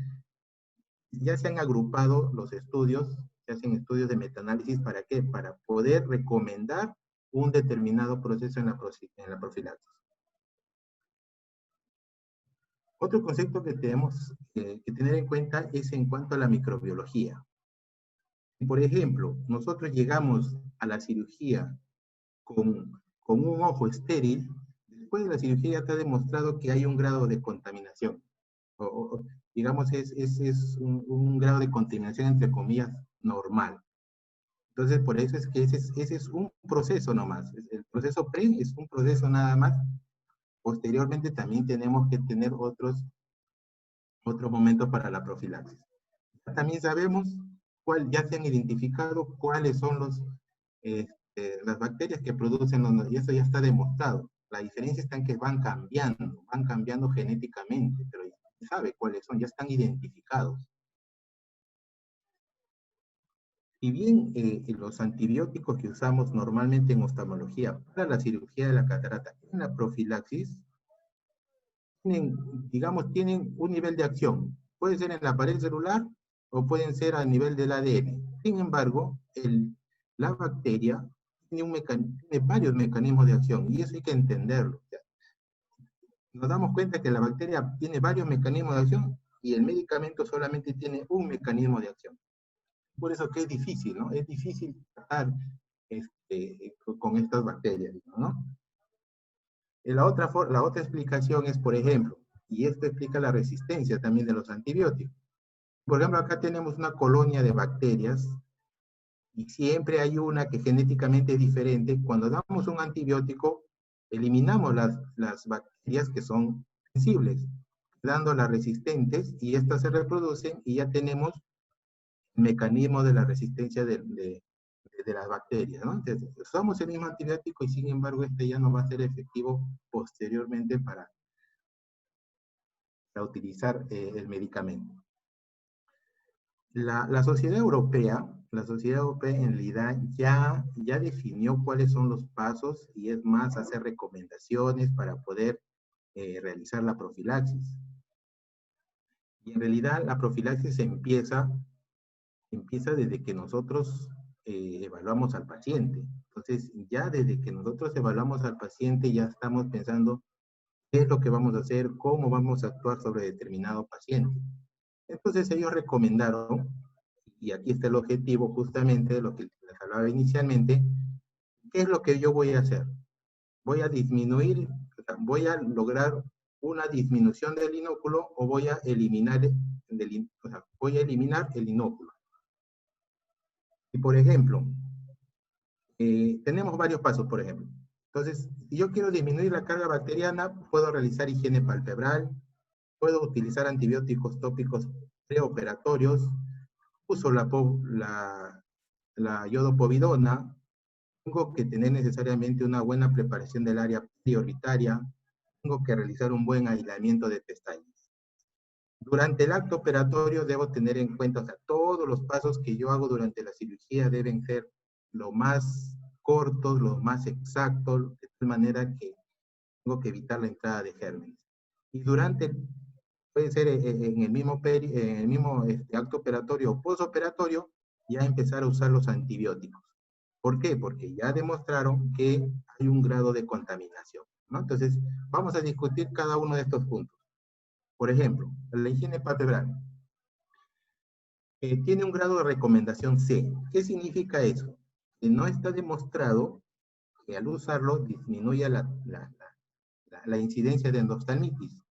ya se han agrupado los estudios, se hacen estudios de metaanálisis, ¿para qué? Para poder recomendar un determinado proceso en la profilaxis. Otro concepto que tenemos que tener en cuenta es en cuanto a la microbiología. Por ejemplo, nosotros llegamos a la cirugía con un ojo estéril, después de la cirugía está demostrado que hay un grado de contaminación. Digamos, es un grado de contaminación, entre comillas, normal. Entonces, por eso es que ese es un proceso nomás. El proceso pre es un proceso nada más. Posteriormente también tenemos que tener otros momentos para la profilaxis. También sabemos ya se han identificado cuáles son las bacterias que producen, y eso ya está demostrado. La diferencia está en que van cambiando genéticamente, pero se sabe cuáles son, ya están identificados. Y bien, los antibióticos que usamos normalmente en oftalmología para la cirugía de la catarata en la profilaxis, tienen un nivel de acción. Puede ser en la pared celular o pueden ser a nivel del ADN. Sin embargo, la bacteria tiene varios mecanismos de acción y eso hay que entenderlo. Nos damos cuenta que la bacteria tiene varios mecanismos de acción y el medicamento solamente tiene un mecanismo de acción. Por eso que es difícil, ¿no? Es difícil tratar con estas bacterias, ¿no? La otra explicación es, por ejemplo, y esto explica la resistencia también de los antibióticos. Por ejemplo, acá tenemos una colonia de bacterias y siempre hay una que genéticamente es diferente. Cuando damos un antibiótico, eliminamos las bacterias que son sensibles, dando las resistentes y estas se reproducen y ya tenemos el mecanismo de la resistencia de las bacterias, ¿no? Entonces, usamos el mismo antibiótico y sin embargo este ya no va a ser efectivo posteriormente para utilizar el medicamento. La sociedad europea en realidad ya definió cuáles son los pasos y es más, hacer recomendaciones para poder realizar la profilaxis. Y en realidad la profilaxis empieza desde que nosotros evaluamos al paciente. Entonces, ya desde que nosotros evaluamos al paciente, ya estamos pensando qué es lo que vamos a hacer, cómo vamos a actuar sobre determinado paciente. Entonces, ellos recomendaron, y aquí está el objetivo justamente de lo que les hablaba inicialmente, ¿qué es lo que yo voy a hacer? Voy a disminuir, voy a lograr una disminución del inóculo o voy a eliminar el inóculo. Y por ejemplo, tenemos varios pasos, por ejemplo. Entonces, si yo quiero disminuir la carga bacteriana, puedo realizar higiene palpebral, puedo utilizar antibióticos tópicos preoperatorios, uso la iodopovidona, tengo que tener necesariamente una buena preparación del área prioritaria, tengo que realizar un buen aislamiento de pestañas. Durante el acto operatorio debo tener en cuenta, o sea, todos los pasos que yo hago durante la cirugía deben ser lo más cortos, lo más exactos, de tal manera que tengo que evitar la entrada de gérmenes. Y durante, puede ser en el mismo acto operatorio o postoperatorio, ya empezar a usar los antibióticos. ¿Por qué? Porque ya demostraron que hay un grado de contaminación, ¿no? Entonces, vamos a discutir cada uno de estos puntos. Por ejemplo, la higiene palpebral tiene un grado de recomendación C. ¿Qué significa eso? Que no está demostrado que al usarlo disminuya la incidencia de endoftalmitis.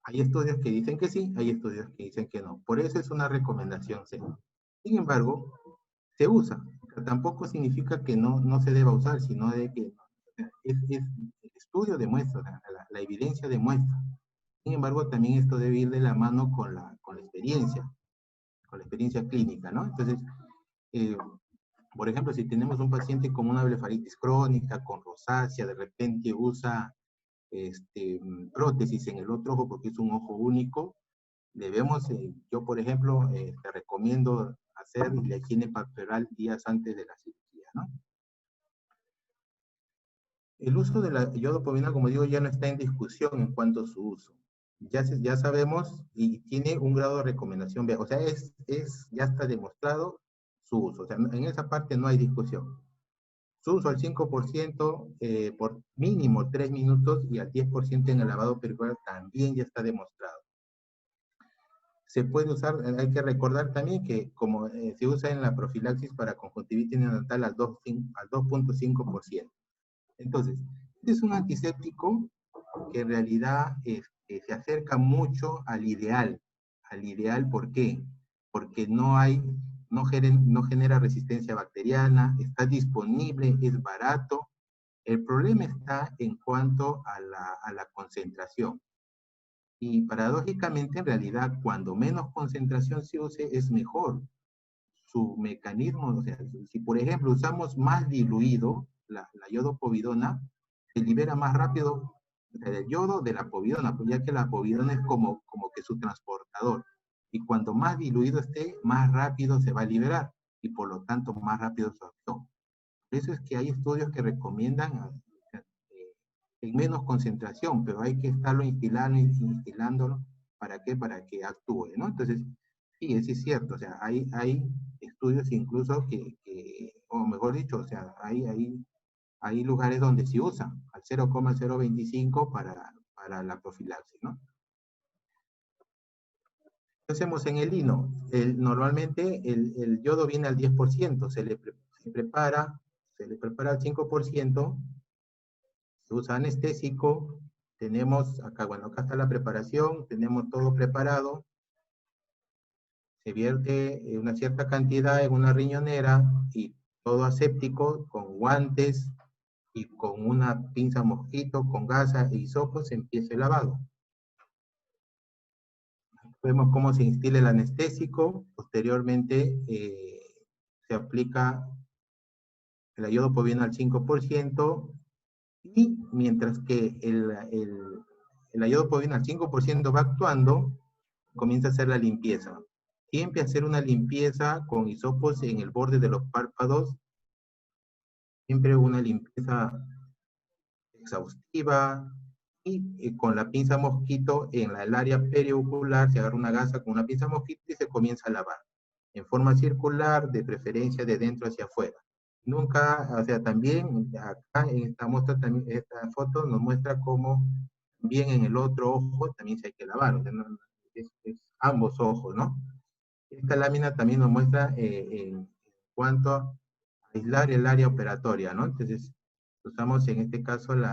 Hay estudios que dicen que sí, hay estudios que dicen que no. Por eso es una recomendación C. Sin embargo, se usa. Tampoco significa que no se deba usar, sino de que el estudio demuestra, la evidencia demuestra. Sin embargo, también esto debe ir de la mano con la experiencia clínica, ¿no? Entonces, por ejemplo, si tenemos un paciente con una blefaritis crónica, con rosácea, de repente usa prótesis en el otro ojo porque es un ojo único, debemos, yo por ejemplo, te recomiendo hacer la higiene palpebral días antes de la cirugía, ¿no? El uso de la iodopovidona, como digo, ya no está en discusión en cuanto a su uso. Ya sabemos y tiene un grado de recomendación B. O sea, ya está demostrado su uso. O sea, en esa parte no hay discusión. Su uso al 5% por mínimo 3 minutos y al 10% en el lavado pericular también ya está demostrado. Se puede usar, hay que recordar también que como se usa en la profilaxis para conjuntivitis neonatal al 2.5%. Entonces, este es un antiséptico que en realidad se acerca mucho al ideal. Al ideal, ¿por qué? Porque no genera resistencia bacteriana, está disponible, es barato. El problema está en cuanto a la concentración. Y paradójicamente, en realidad, cuando menos concentración se use, es mejor. Su mecanismo, o sea, si por ejemplo usamos más diluido la iodopovidona, se libera más rápido el yodo de la povidona, ya que la povidona es como que su transportador. Y cuanto más diluido esté, más rápido se va a liberar y por lo tanto más rápido su acción. Por eso es que hay estudios que recomiendan en menos concentración, pero hay que estarlo instilándolo. ¿Para qué? Para que actúe, ¿no? Entonces, sí, es cierto, o sea, hay estudios incluso o mejor dicho, o sea, hay lugares donde se usa al 0,025 para la profilaxis, ¿no? ¿Qué hacemos en el lino? Normalmente el yodo viene al 10%, se le prepara al 5%, se usa anestésico, tenemos acá, bueno, acá está la preparación, tenemos todo preparado, se vierte una cierta cantidad en una riñonera y todo aséptico, con guantes y con una pinza mosquito, con gasa e hisopo, se empieza el lavado. Vemos cómo se instila el anestésico, posteriormente se aplica el iodopovidona al 5%, y mientras que el iodopovidona al 5% va actuando, comienza a hacer la limpieza. Siempre hacer una limpieza con hisopos en el borde de los párpados, siempre una limpieza exhaustiva, y con la pinza mosquito en el área periocular, se agarra una gasa con una pinza mosquito y se comienza a lavar, en forma circular, de preferencia de dentro hacia afuera. Nunca, o sea, también acá en esta muestra, también, esta foto nos muestra cómo bien en el otro ojo también se hay que lavar, o sea, es ambos ojos, ¿no? Esta lámina también nos muestra en cuanto a aislar el área operatoria, ¿no? Entonces, usamos en este caso el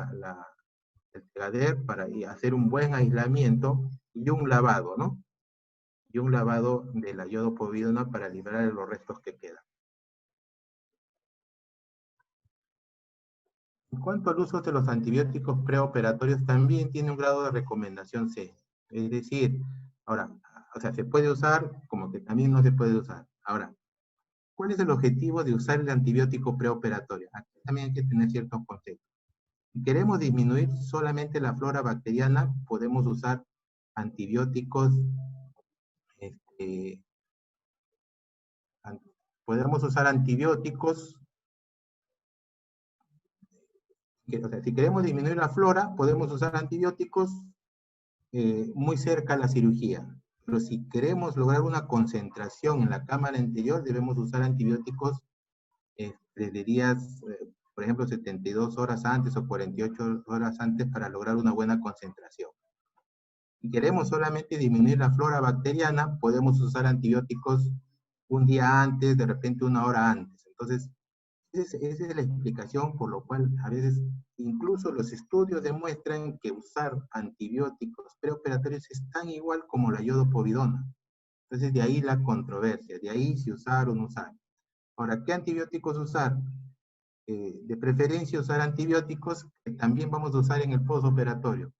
Tegader para hacer un buen aislamiento y un lavado, ¿no? Y un lavado de la iodopovidona para liberar los restos que quedan. En cuanto al uso de los antibióticos preoperatorios, también tiene un grado de recomendación C. Es decir, ahora, o sea, se puede usar como que también no se puede usar. Ahora, ¿cuál es el objetivo de usar el antibiótico preoperatorio? Aquí también hay que tener ciertos conceptos. Si queremos disminuir solamente la flora bacteriana, podemos usar antibióticos, o sea, si queremos disminuir la flora, podemos usar antibióticos muy cerca a la cirugía. Pero si queremos lograr una concentración en la cámara anterior, debemos usar antibióticos de días, por ejemplo, 72 horas antes o 48 horas antes para lograr una buena concentración. Si queremos solamente disminuir la flora bacteriana, podemos usar antibióticos un día antes, de repente una hora antes. Entonces, esa es la explicación por lo cual a veces incluso los estudios demuestran que usar antibióticos preoperatorios es tan igual como la iodopovidona. Entonces, de ahí la controversia, de ahí si usar o no usar. Ahora, ¿qué antibióticos usar? De preferencia usar antibióticos que también vamos a usar en el postoperatorio.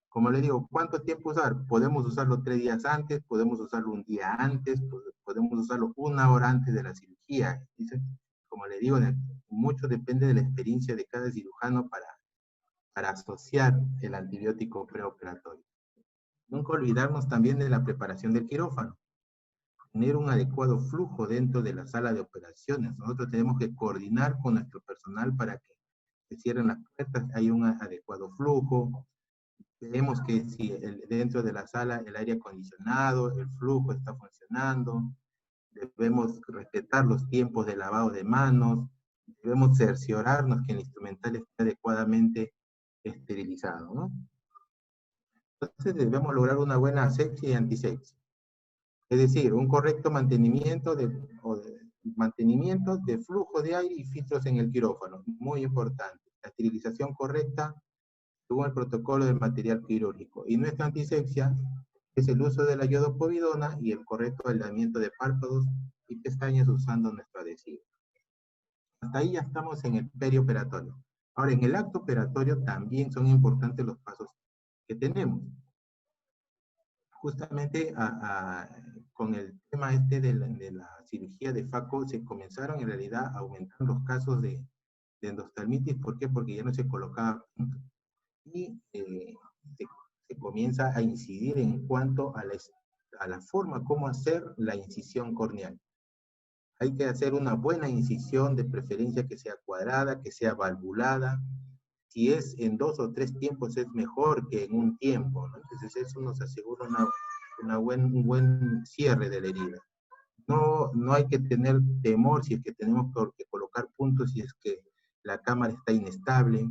Como le digo, ¿cuánto tiempo usar? Podemos usarlo 3 días antes, podemos usarlo un día antes, podemos usarlo 1 hora antes de la cirugía. ¿Sí? Como le digo, mucho depende de la experiencia de cada cirujano para asociar el antibiótico preoperatorio. Nunca olvidarnos también de la preparación del quirófano. Tener un adecuado flujo dentro de la sala de operaciones. Nosotros tenemos que coordinar con nuestro personal para que se cierren las puertas, hay un adecuado flujo. Vemos que si dentro de la sala el aire acondicionado, el flujo está funcionando. Debemos respetar los tiempos de lavado de manos. Debemos cerciorarnos que el instrumental esté adecuadamente esterilizado, ¿no? Entonces debemos lograr una buena asepsia y antisepsia. Es decir, un correcto mantenimiento mantenimiento de flujo de aire y filtros en el quirófano. Muy importante. La esterilización correcta según el protocolo del material quirúrgico. Y nuestra antisepsia es el uso de la iodopovidona y el correcto aislamiento de párpados y pestañas usando nuestro adhesivo. Hasta ahí ya estamos en el perioperatorio. Ahora, en el acto operatorio también son importantes los pasos que tenemos. Justamente con el tema de la cirugía de FACO se comenzaron en realidad a aumentar los casos de endoftalmitis. ¿Por qué? Porque ya no se colocaba punto. Y se comienza a incidir en cuanto a la forma como hacer la incisión corneal. Hay que hacer una buena incisión, de preferencia que sea cuadrada, que sea valvulada. Si es en 2 o 3 tiempos es mejor que en un tiempo, ¿no? Entonces eso nos asegura un buen cierre de la herida. No hay que tener temor si es que tenemos que colocar puntos, si es que la cámara está inestable.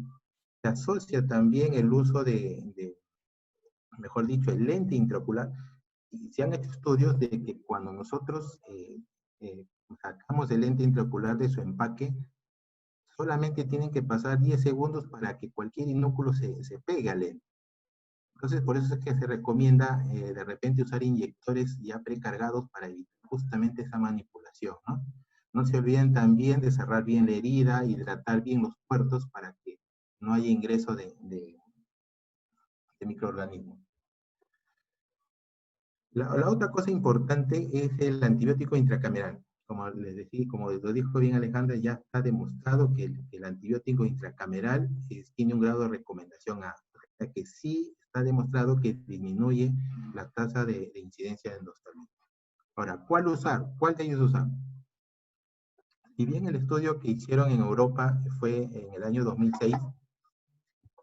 Se asocia también el uso mejor dicho, el lente intraocular. Y se han hecho estudios de que cuando nosotros sacamos el lente intraocular de su empaque, solamente tienen que pasar 10 segundos para que cualquier inóculo se pegue al lente. Entonces, por eso es que se recomienda de repente usar inyectores ya precargados para evitar justamente esa manipulación, ¿no? No se olviden también de cerrar bien la herida, hidratar bien los puertos para que no haya ingreso de microorganismos. La otra cosa importante es el antibiótico intracameral. Como les decía, como lo dijo bien Alejandra, ya está demostrado que el antibiótico intracameral tiene un grado de recomendación A, o sea que sí está demostrado que disminuye la tasa de incidencia de endoftalmitis. Ahora, ¿cuál usar? ¿Cuál de ellos usar? Si bien el estudio que hicieron en Europa fue en el año 2006,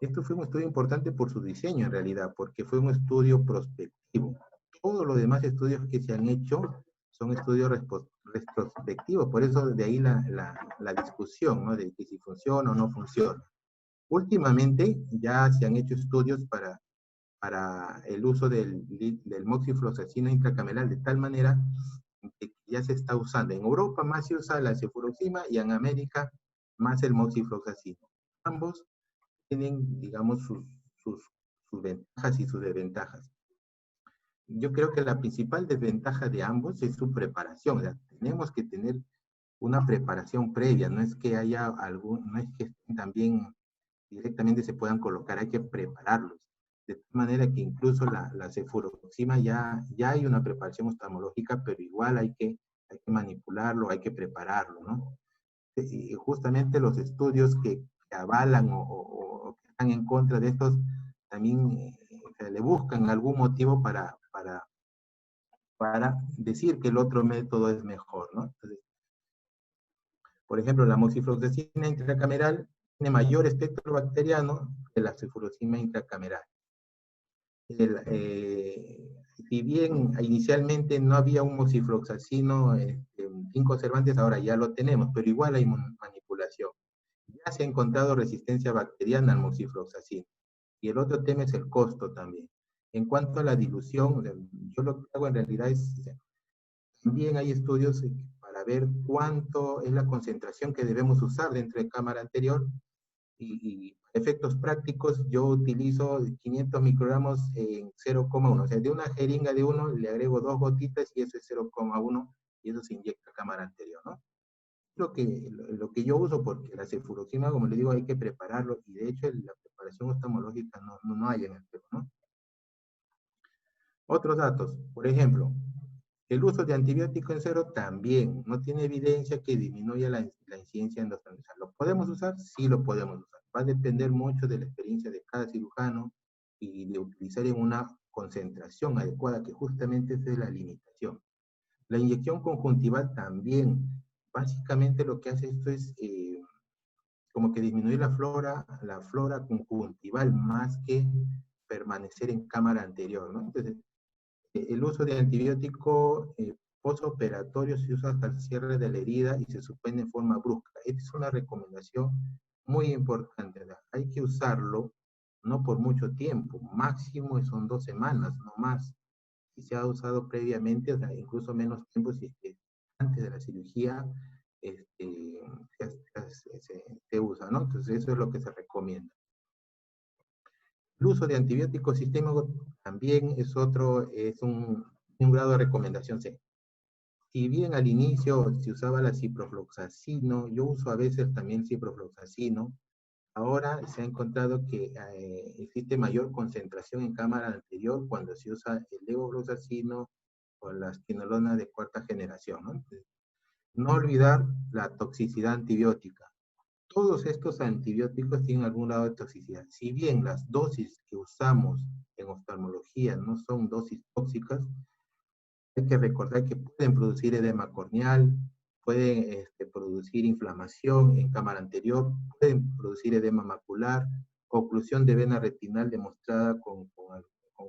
esto fue un estudio importante por su diseño en realidad, porque fue un estudio prospectivo. Todos los demás estudios que se han hecho son estudios retrospectivos, por eso de ahí la discusión, ¿no? De que si funciona o no funciona. Últimamente ya se han hecho estudios para el uso del moxifloxacino intracameral, de tal manera que ya se está usando. En Europa más se usa la cefuroxima y en América más el moxifloxacino. Ambos tienen, digamos, sus ventajas y sus desventajas. Yo creo que la principal desventaja de ambos es su preparación. O sea, tenemos que tener una preparación previa, no es que haya no es que también directamente se puedan colocar, hay que prepararlos. De tal manera que incluso la cefuroxima ya hay una preparación oftalmológica, pero igual hay que manipularlo, hay que prepararlo, ¿no? Y justamente los estudios que avalan o que están en contra de estos también le buscan algún motivo para decir que el otro método es mejor, ¿no? Entonces, por ejemplo, la moxifloxacina intracameral tiene mayor espectro bacteriano que la cefuroxima intracameral. Si bien inicialmente no había un moxifloxacino sin conservantes, ahora ya lo tenemos, pero igual hay manipulación. Ya se ha encontrado resistencia bacteriana al moxifloxacino. Y el otro tema es el costo también. En cuanto a la dilución, yo lo que hago en realidad es, también hay estudios para ver cuánto es la concentración que debemos usar dentro de cámara anterior, y efectos prácticos yo utilizo 500 microgramos en 0,1, o sea, de una jeringa de 1 le agrego 2 gotitas y eso es 0,1 y eso se inyecta a cámara anterior, ¿no? Lo que yo uso, porque la cefuroxima, como le digo, hay que prepararlo, y de hecho la preparación oftalmológica no hay en el Perú, ¿no? Otros datos, por ejemplo, el uso de antibiótico en cero también no tiene evidencia que disminuya la incidencia endoftalmitis. ¿Lo podemos usar? Sí lo podemos usar. Va a depender mucho de la experiencia de cada cirujano y de utilizar en una concentración adecuada, que justamente esa es la limitación. La inyección conjuntival también, básicamente lo que hace esto es como que disminuir la flora conjuntival más que permanecer en cámara anterior, ¿no? Entonces, el uso de antibiótico postoperatorio se usa hasta el cierre de la herida y se suspende en forma brusca. Esta es una recomendación muy importante, ¿verdad? Hay que usarlo no por mucho tiempo, máximo son 2 semanas, no más. Si se ha usado previamente, o sea, incluso menos tiempo, si es que antes de la cirugía se usa, ¿no? Entonces eso es lo que se recomienda. El uso de antibióticos sistémicos también es un grado de recomendación C. Si bien al inicio se usaba la ciprofloxacino, yo uso a veces también ciprofloxacino, ahora se ha encontrado que existe mayor concentración en cámara anterior cuando se usa el levofloxacino o la quinolona de 4ª generación, ¿no? No olvidar la toxicidad antibiótica. Todos estos antibióticos tienen algún grado de toxicidad. Si bien las dosis que usamos en oftalmología no son dosis tóxicas, hay que recordar que pueden producir edema corneal, pueden producir inflamación en cámara anterior, pueden producir edema macular, oclusión de vena retinal demostrada con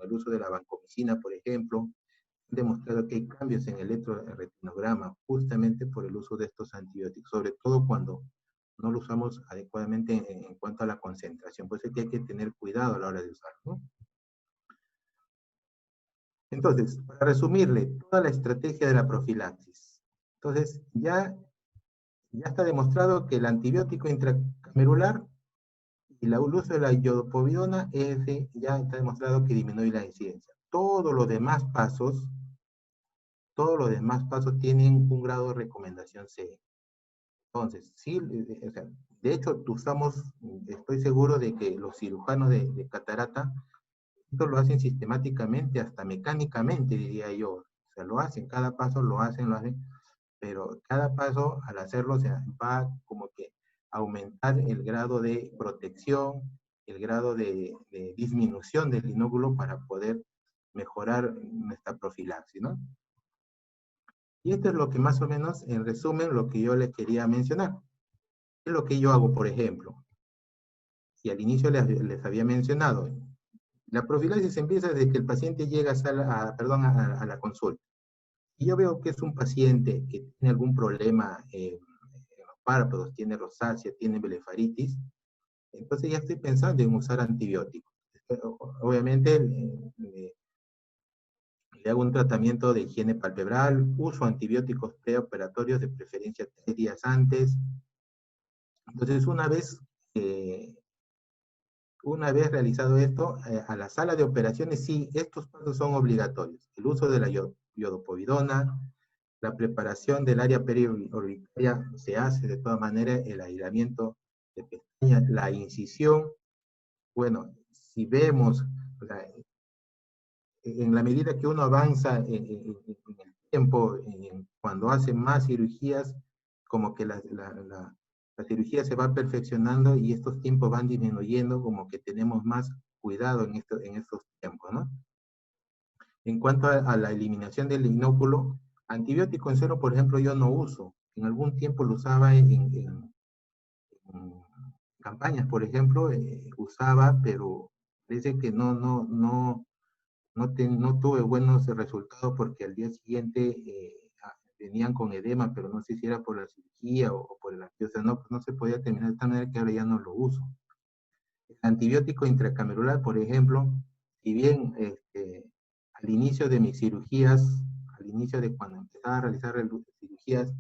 el uso de la vancomicina, por ejemplo. Han demostrado que hay cambios en el electroretinograma justamente por el uso de estos antibióticos, sobre todo cuando no lo usamos adecuadamente en cuanto a la concentración. Por eso es que hay que tener cuidado a la hora de usarlo, ¿no? Entonces, para resumirle, toda la estrategia de la profilaxis. Entonces, ya está demostrado que el antibiótico intracamerular y el uso de la iodopovidona, ya está demostrado que disminuye la incidencia. Todos los demás pasos tienen un grado de recomendación C. Entonces, sí, o sea, de hecho, estoy seguro de que los cirujanos de catarata, esto lo hacen sistemáticamente, hasta mecánicamente, diría yo. O sea, lo hacen, cada paso lo hacen, pero cada paso, al hacerlo, o sea, va como que aumentar el grado de protección el grado de disminución del inóculo para poder mejorar nuestra profilaxis, ¿no? Y esto es lo que más o menos, en resumen, lo que yo les quería mencionar. Es lo que yo hago, por ejemplo. Y al inicio les había mencionado, la profilaxis empieza desde que el paciente llega a la consulta. Y yo veo que es un paciente que tiene algún problema en los párpados, tiene rosácea, tiene blefaritis, entonces ya estoy pensando en usar antibióticos. Obviamente le hago un tratamiento de higiene palpebral, uso antibióticos preoperatorios, de preferencia 3 días antes. Entonces una vez realizado esto, a la sala de operaciones sí, estos pasos son obligatorios. El uso de la iodopovidona, la preparación del área periorbicaria se hace de todas maneras, el aislamiento de pestañas, la incisión. Bueno, si vemos, o sea, en la medida que uno avanza en el tiempo, cuando hace más cirugías, como que la cirugía se va perfeccionando y estos tiempos van disminuyendo, como que tenemos más cuidado en estos tiempos, ¿no? En cuanto a la eliminación del inóculo, antibiótico en cero, por ejemplo, yo no uso. En algún tiempo lo usaba en campañas, por ejemplo, usaba, pero parece que no tuve buenos resultados porque al día siguiente venían con edema, pero no sé si era por la cirugía o por el antibiótico, o sea, no se podía terminar de esta manera que ahora ya no lo uso. El antibiótico intracamerular, por ejemplo, si bien al inicio de mis cirugías, al inicio de cuando empezaba a realizar cirugías,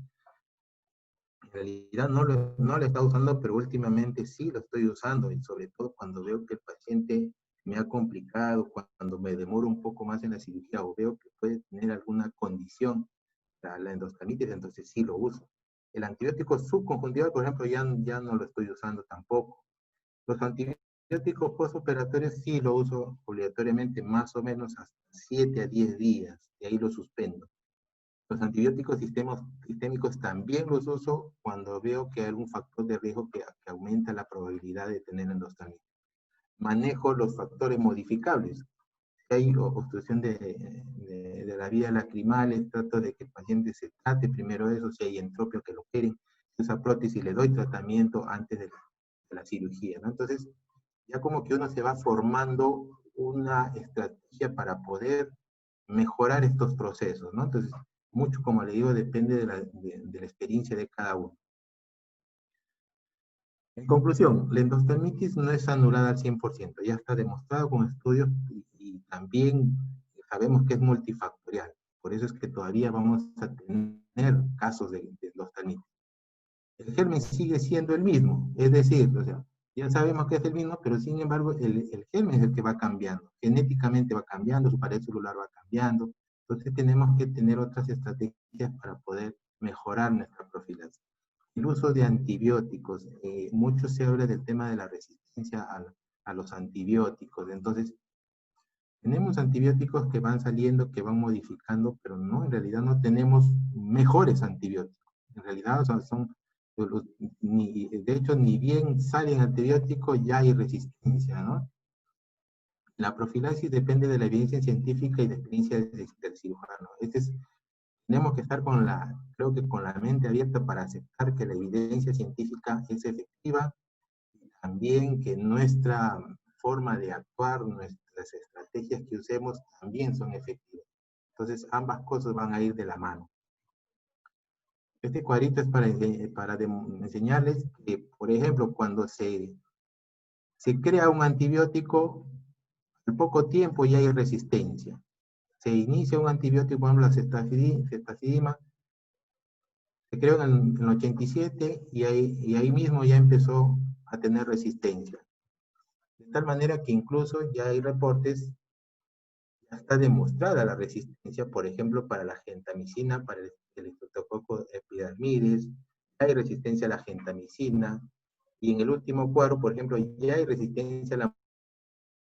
en realidad no lo estaba usando, pero últimamente sí lo estoy usando, y sobre todo cuando veo que el paciente me ha complicado, cuando me demoro un poco más en la cirugía o veo que puede tener alguna condición, la endosdermitis, entonces sí lo uso. El antibiótico subconjuntival, por ejemplo, ya no lo estoy usando tampoco. Los antibióticos postoperatorios sí lo uso obligatoriamente más o menos hasta 7 a 10 días, y ahí lo suspendo. Los antibióticos sistémicos también los uso cuando veo que hay algún factor de riesgo que aumenta la probabilidad de tener endosdermitis. Manejo los factores modificables. Si hay obstrucción de la vía lacrimal, trato de que el paciente se trate primero eso. Si hay entropio que lo quieren, usa prótesis, le doy tratamiento antes de la cirugía, ¿no? Entonces, ya como que uno se va formando una estrategia para poder mejorar estos procesos, ¿no? Entonces, mucho, como le digo, depende de la experiencia de cada uno. En conclusión, la endosdermitis no es anulada al 100%, ya está demostrado con estudios y también sabemos que es multifactorial. Por eso es que todavía vamos a tener casos de endosdermitis. El germen sigue siendo el mismo, es decir, o sea, ya sabemos que es el mismo, pero sin embargo el germen es el que va cambiando, genéticamente va cambiando, su pared celular va cambiando, entonces tenemos que tener otras estrategias para poder mejorar nuestra profilaxis. El uso de antibióticos, mucho se habla del tema de la resistencia a los antibióticos, entonces tenemos antibióticos que van saliendo, que van modificando, pero no, en realidad no tenemos mejores antibióticos, en realidad o sea, de hecho ni bien salen antibióticos ya hay resistencia, ¿no? La profilaxis depende de la evidencia científica y de experiencia del cirujano. Tenemos que estar creo que con la mente abierta para aceptar que la evidencia científica es efectiva y también que nuestra forma de actuar, nuestras estrategias que usemos también son efectivas. Entonces, ambas cosas van a ir de la mano. Este cuadrito es para enseñarles que, por ejemplo, cuando se crea un antibiótico, al poco tiempo ya hay resistencia. Se inicia un antibiótico, por ejemplo, la ceftazidima, se creó en el 87 y ahí mismo ya empezó a tener resistencia. De tal manera que incluso ya hay reportes, ya está demostrada la resistencia, por ejemplo, para la gentamicina, para el Streptococcus epidermidis, ya hay resistencia a la gentamicina, y en el último cuadro, por ejemplo, ya hay resistencia a la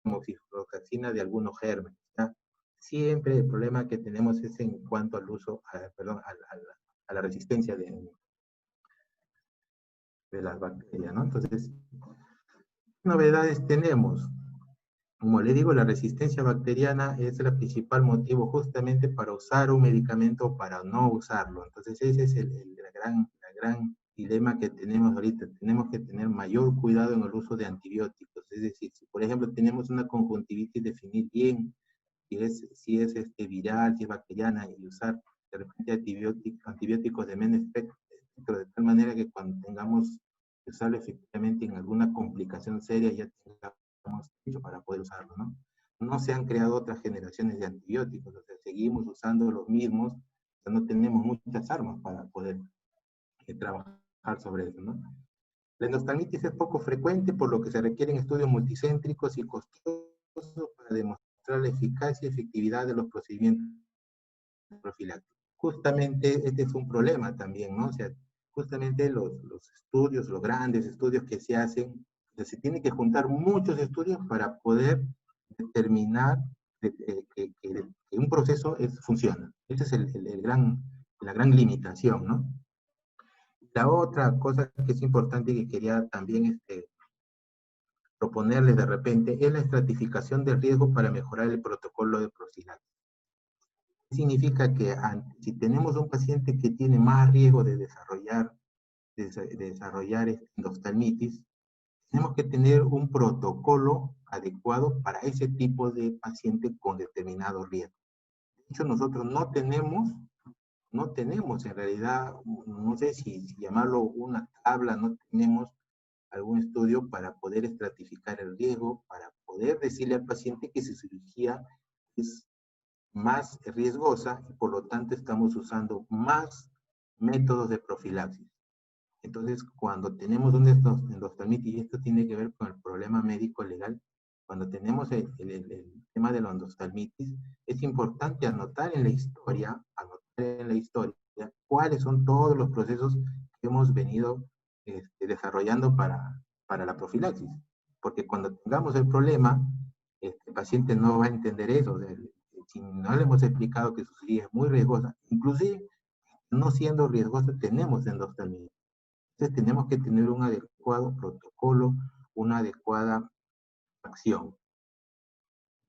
moxifloxacina de algunos gérmenes, ¿ya? Siempre el problema que tenemos es en cuanto al uso, a la resistencia de las bacterias, ¿no? Entonces, novedades tenemos? Como le digo, la resistencia bacteriana es el principal motivo justamente para usar un medicamento o para no usarlo. Entonces ese es el gran dilema que tenemos ahorita. Tenemos que tener mayor cuidado en el uso de antibióticos. Es decir, si por ejemplo tenemos una conjuntivitis, definir bien si es viral, si es bacteriana, y usar de repente antibióticos de menos espectro, de tal manera que cuando tengamos que usarlo efectivamente en alguna complicación seria ya tengamos hecho para poder usarlo, ¿no? No se han creado otras generaciones de antibióticos, o sea, seguimos usando los mismos, o sea, no tenemos muchas armas para poder trabajar sobre eso, ¿no? La endoftalmitis es poco frecuente, por lo que se requieren estudios multicéntricos y costosos para demostrar la eficacia y efectividad de los procedimientos profilácticos. Justamente este es un problema también, ¿no? O sea, justamente los estudios, los grandes estudios que se hacen, o sea, se tienen que juntar muchos estudios para poder determinar que un proceso funciona. Esa es la gran limitación, ¿no? La otra cosa que es importante y que quería también proponerles de repente es la estratificación del riesgo para mejorar el protocolo de profilaxis. Significa que si tenemos un paciente que tiene más riesgo de desarrollar endoftalmitis, tenemos que tener un protocolo adecuado para ese tipo de paciente con determinado riesgo. De hecho, nosotros no tenemos en realidad, no sé si llamarlo una tabla, no tenemos algún estudio para poder estratificar el riesgo, para poder decirle al paciente que su cirugía es más riesgosa y por lo tanto estamos usando más métodos de profilaxis. Entonces, cuando tenemos un endoftalmitis, y esto tiene que ver con el problema médico legal, cuando tenemos el tema de la endoftalmitis, es importante anotar en la historia cuáles son todos los procesos que hemos venido desarrollando para la profilaxis. Porque cuando tengamos el problema, el paciente no va a entender eso. O sea, si no le hemos explicado que su cirugía es muy riesgosa, inclusive no siendo riesgosa, tenemos endoftalmitis. Entonces tenemos que tener un adecuado protocolo, una adecuada acción.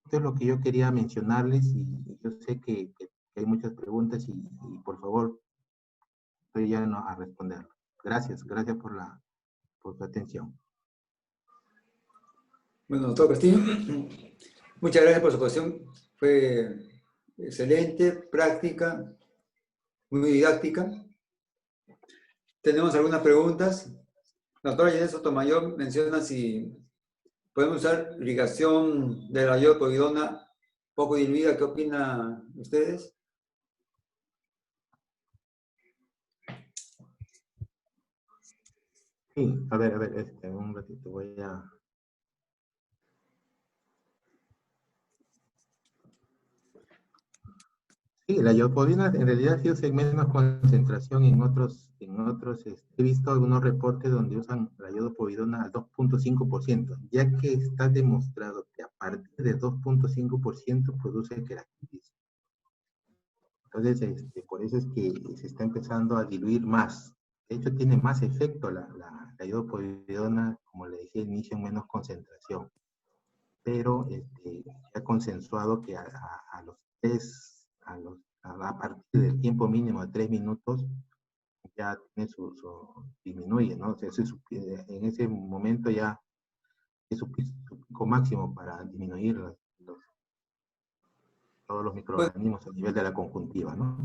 Esto es lo que yo quería mencionarles y yo sé que hay muchas preguntas y por favor, estoy ya a responder. Gracias por su atención. Bueno, doctor Castillo, muchas gracias por su cuestión. Fue excelente, práctica, muy didáctica. Tenemos algunas preguntas. La doctora Yanez Sotomayor menciona si podemos usar irrigación de la iodopovidona poco diluida. ¿Qué opinan ustedes? Sí, a ver, un ratito voy a... Sí, la iodopovidona en realidad sí usa menos concentración en otros he visto algunos reportes donde usan la iodopovidona al 2.5%, ya que está demostrado que a partir de 2.5% produce queratitis. Entonces, por eso es que se está empezando a diluir más. De hecho, tiene más efecto la iodopovidona, como le decía al inicio, en menos concentración. Pero se ha consensuado que a partir del tiempo mínimo de 3 minutos, ya tiene disminuye, ¿no? O sea, en ese momento ya es su pico máximo para disminuir todos los microorganismos a nivel de la conjuntiva, ¿no?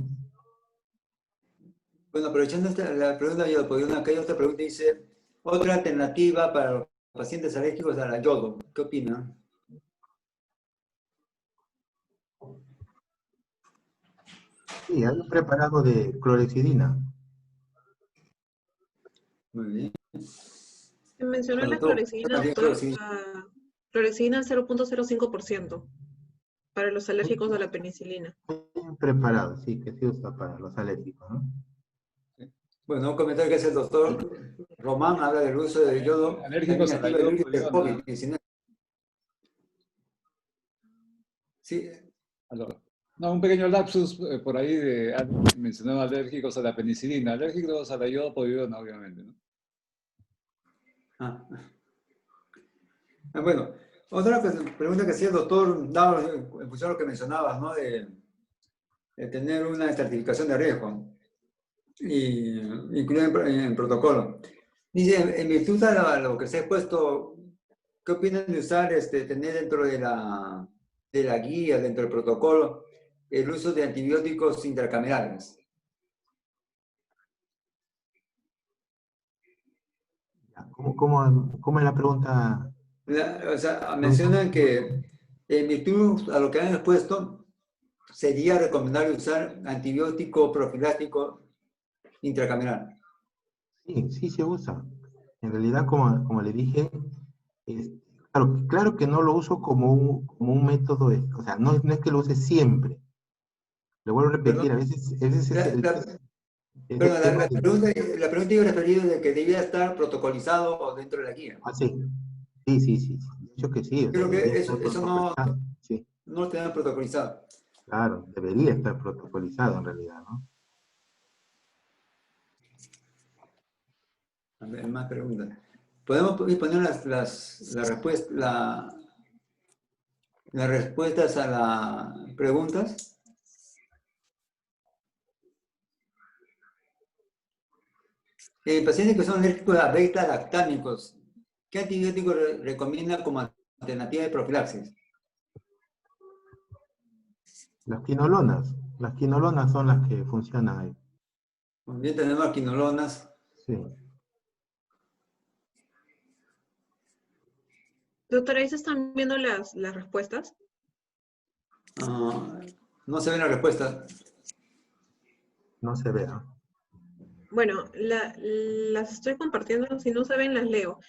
Bueno, aprovechando la pregunta de iodopovidona, acá hay otra pregunta, dice, otra alternativa para los pacientes alérgicos a la yodo. ¿Qué opinan? Sí, hay un preparado de clorexidina. Muy bien. Se mencionó la clorexidina, doctor, clorexidina 0.05% para los alérgicos a la penicilina. Un preparado, sí, que se usa para los alérgicos, ¿no? Bueno, un comentario que hace el doctor Román habla del uso de yodo. Alérgicos a la iodopovidona. Sí. No, un pequeño lapsus por ahí mencionaba alérgicos a la penicilina, alérgicos a la iodopovidona, obviamente, ¿no? Bueno, otra pregunta que hacía el doctor, dado en función de lo que mencionabas, ¿no? De tener una estratificación de riesgo, y incluida en protocolo. Dice, en virtud de lo que se ha expuesto, ¿qué opinan de usar, tener dentro de la guía, dentro del protocolo, el uso de antibióticos intracamerales? ¿Cómo es la pregunta? O sea, mencionan que en virtud a lo que han expuesto, sería recomendable usar antibiótico profiláctico intracameral. Sí, sí se usa. En realidad, como le dije, es- claro que no lo uso como un método, o sea, no es que lo use siempre. Lo vuelvo a repetir, Perdón, a veces la, la- es el perdón, tema de... la pregunta iba referida de que debía estar protocolizado dentro de la guía. Ah, sí, sí, sí, sí, sí. De hecho que sí, o sea, Creo debería que estar eso no, protocolizado. Sí, no lo tenían protocolizado. claro, debería estar protocolizado en realidad, ¿no? A ver, más preguntas. ¿Podemos poner las respuestas a las preguntas? Pacientes que son alérgicos a beta-lactámicos, ¿qué antibiótico recomienda como alternativa de profilaxis? Las quinolonas son las que funcionan ahí. Bien, tenemos quinolonas. Sí. Doctora, ¿ahí se están viendo las respuestas? No se ven las respuestas. No se ve, ¿no? Bueno, las estoy compartiendo, si no se ven las leo.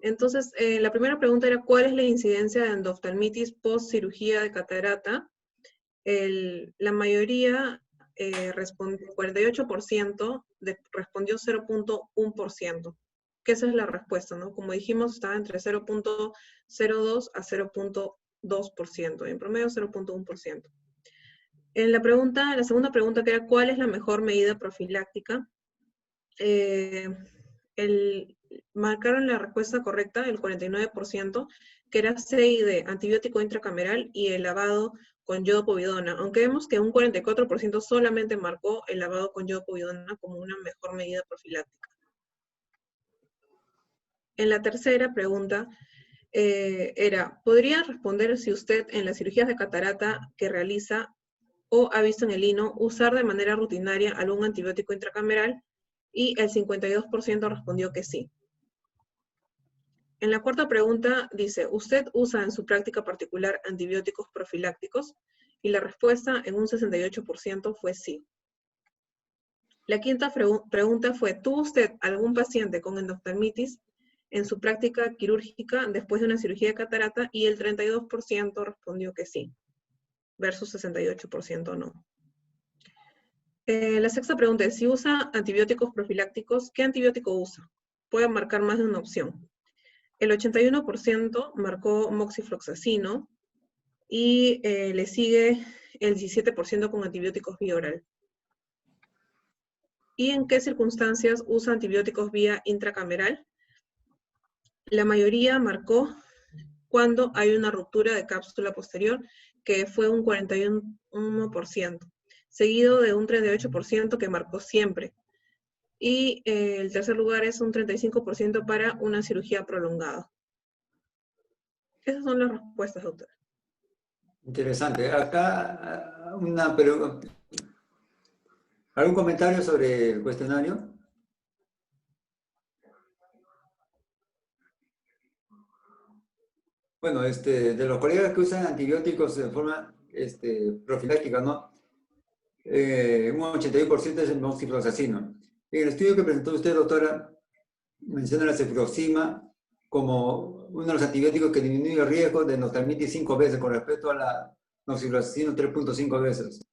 Entonces, la primera pregunta era, ¿cuál es la incidencia de endoftalmitis post cirugía de catarata? La mayoría respondió, 48% respondió 0.1%, que esa es la respuesta, ¿no? Como dijimos, estaba entre 0.02 a 0.2%, en promedio 0.1%. En la segunda pregunta, que era, ¿cuál es la mejor medida profiláctica? Marcaron la respuesta correcta, el 49%, que era CID, antibiótico intracameral, y el lavado con yodopovidona, aunque vemos que un 44% solamente marcó el lavado con yodopovidona como una mejor medida profiláctica. En la tercera pregunta ¿podría responder si usted en las cirugías de catarata que realiza o ha visto en el lino usar de manera rutinaria algún antibiótico intracameral? Y el 52% respondió que sí. En la cuarta pregunta dice, ¿usted usa en su práctica particular antibióticos profilácticos? Y la respuesta en un 68% fue sí. La quinta pregunta fue, ¿tuvo usted algún paciente con endoftalmitis en su práctica quirúrgica después de una cirugía de catarata? Y el 32% respondió que sí, versus 68% no. La sexta pregunta es, si usa antibióticos profilácticos, ¿qué antibiótico usa? Puede marcar más de una opción. El 81% marcó moxifloxacino y le sigue el 17% con antibióticos vía oral. ¿Y en qué circunstancias usa antibióticos vía intracameral? La mayoría marcó cuando hay una ruptura de cápsula posterior, que fue un 41%, seguido de un 38% que marcó siempre. Y el tercer lugar es un 35% para una cirugía prolongada. Esas son las respuestas, doctora. Interesante. Acá ¿algún comentario sobre el cuestionario? Bueno, de los colegas que usan antibióticos de forma profiláctica, ¿no? Un 81% es el moxifloxacino. En el estudio que presentó usted, doctora, menciona la ceftriaxona como uno de los antibióticos que disminuye el riesgo de endoftalmitis 5 veces con respecto a la moxifloxacino 3.5 veces.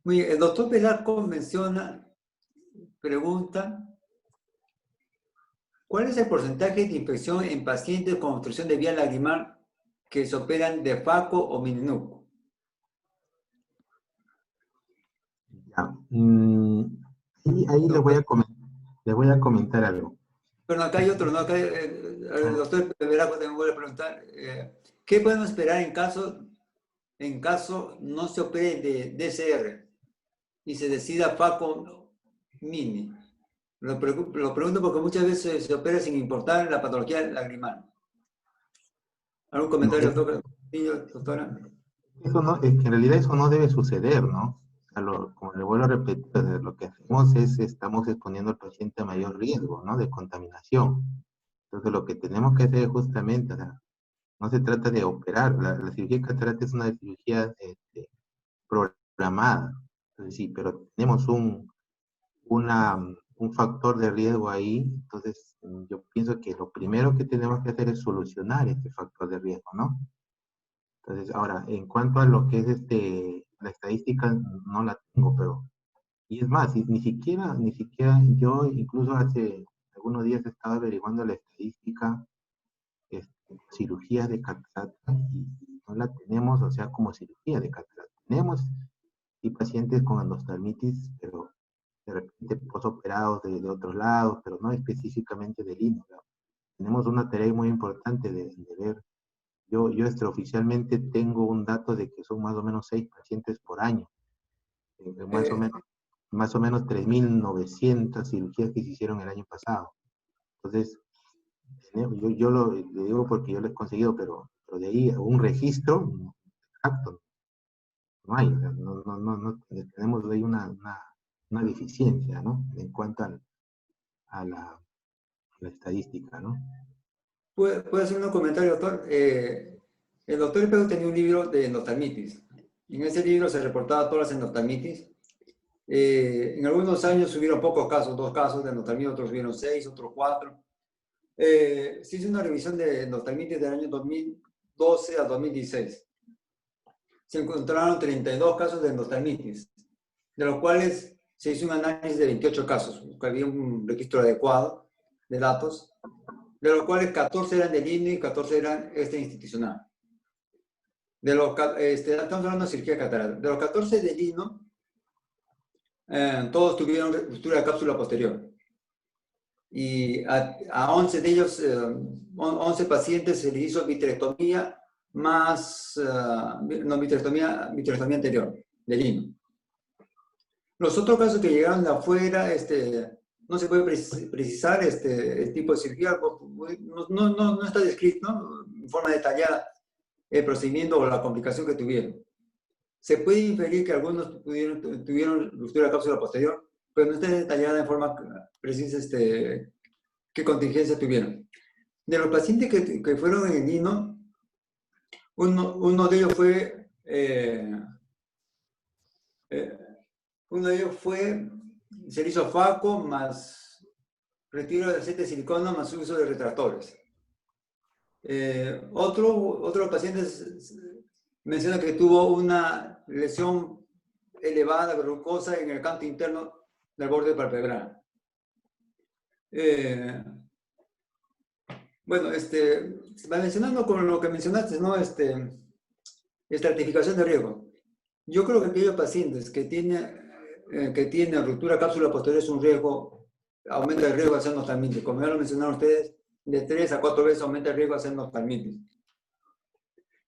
Muy bien, el doctor Velasco pregunta, ¿cuál es el porcentaje de infección en pacientes con obstrucción de vía lagrimal que se operan de FACO o Mininuc? Ya. Ahí les voy a comentar algo. Pero acá hay otro, ¿no? Acá el doctor Veraco también vuelve a preguntar, ¿qué podemos esperar en caso no se opere de DCR y se decida FACO mini? Lo pregunto porque muchas veces se opera sin importar la patología lagrimal. ¿Algún comentario, doctora? Eso no, es que en realidad eso no debe suceder, ¿no? O sea, como le vuelvo a repetir, lo que hacemos es, estamos exponiendo al paciente a mayor riesgo, ¿no? De contaminación. Entonces lo que tenemos que hacer es justamente, o sea, no se trata de operar, la cirugía de catarata es una cirugía programada. Entonces, sí, pero tenemos un factor de riesgo ahí, entonces yo pienso que lo primero que tenemos que hacer es solucionar este factor de riesgo, ¿no? Entonces, ahora, en cuanto a lo que es la estadística, no la tengo, pero, y es más, ni siquiera, yo incluso hace algunos días estaba averiguando la estadística, cirugías de catarata, y no la tenemos, o sea, como cirugía de catarata. Tenemos y pacientes con endoftalmitis, pero de repente posoperados de otros lados, pero no específicamente del INO. Tenemos una tarea muy importante de ver. Yo extraoficialmente tengo un dato de que son más o menos 6 pacientes por año. Más o menos 3.900 cirugías que se hicieron el año pasado. Entonces, yo le digo porque yo lo he conseguido, pero de ahí un registro exacto no hay. No tenemos ahí una deficiencia, ¿no? En cuanto a la estadística, ¿no? ¿Puedo hacer un comentario, doctor? El doctor Espejo tenía un libro de endoftalmitis. En ese libro se reportaba todas las endoftalmitis. En algunos años hubieron pocos casos, 2 casos de endoftalmitis, otros hubieron 6, otros 4. Se hizo una revisión de endoftalmitis del año 2012 a 2016. Se encontraron 32 casos de endoftalmitis, de los cuales se hizo un análisis de 28 casos, porque había un registro adecuado de datos, de los cuales 14 eran del INE y 14 eran institucional. Estamos hablando de cirugía de catarata. De los 14 del INO, todos tuvieron ruptura de cápsula posterior. Y a 11 de ellos, 11 pacientes se les hizo vitrectomía más, no, vitrectomía anterior, del INO. Los otros casos que llegaron de afuera, no se puede precisar el tipo de cirugía, no está descrito, ¿no?, en forma detallada el procedimiento o la complicación que tuvieron. Se puede inferir que algunos tuvieron ruptura de cápsula posterior, pero no está detallada en forma precisa qué contingencia tuvieron. De los pacientes que fueron en INO, uno de ellos fue, se le hizo FACO más retiro de aceite de silicona más uso de retractores. Otro paciente menciona que tuvo una lesión elevada, verrucosa en el canto interno del borde palpebral. Bueno, mencionando con lo que mencionaste, ¿no? Estratificación de riesgo. Yo creo que aquellos pacientes que tienen ruptura cápsula posterior es un riesgo, aumenta el riesgo de hacer endoftalmitis. Como ya lo mencionaron ustedes, de 3 a 4 veces aumenta el riesgo de hacer endoftalmitis.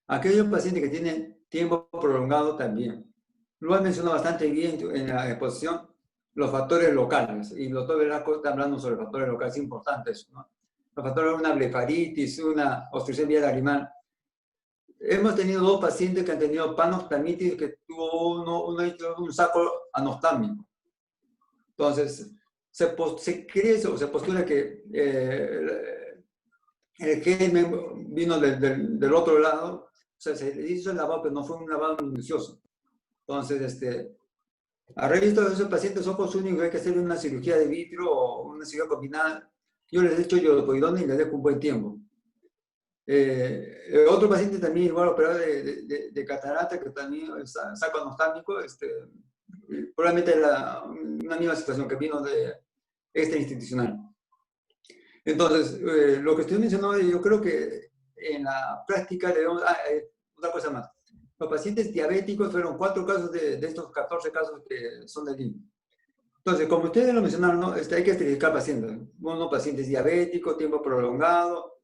Aquellos pacientes que tienen tiempo prolongado también. Lo han mencionado bastante bien en la exposición, los factores locales. Y el doctor Velasco está hablando sobre factores locales, es importante eso, ¿no? Los factores de una blefaritis, una obstrucción vía lagrimal. Hemos tenido 2 pacientes que han tenido panoftalmitis que tuvo un saco anoftalmico. Entonces, se cree o se postula que el germen vino del otro lado, o sea, se hizo el lavado, pero no fue un lavado minucioso. Entonces, a raíz de esos pacientes ojos únicos hay que hacer una cirugía de vitrio o una cirugía combinada. Yo les he hecho iodopoidona y les dejo un buen tiempo. Otro paciente también igual operado de catarata, que también saco anoftalmico, probablemente era una misma situación que vino de extrainstitucional. Entonces, lo que estoy mencionando, yo creo que en la práctica debemos... otra cosa más. Los pacientes diabéticos fueron 4 casos de estos 14 casos que son del INE. Entonces, como ustedes lo mencionaron, ¿no? Hay que estratificar pacientes. Uno, pacientes diabéticos, tiempo prolongado,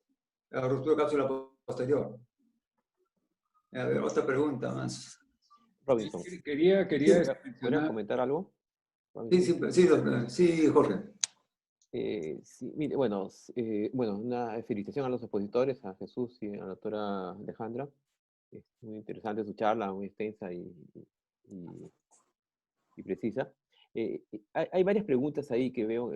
ruptura de cápsula posterior. A ver, otra pregunta más. Robinson, Quería ¿podrías mencionar, comentar algo? Sí, Jorge. Sí, mire, bueno, bueno, una felicitación a los expositores, a Jesús y a la doctora Alejandra. Es muy interesante su charla, muy extensa y precisa. Hay varias preguntas ahí que veo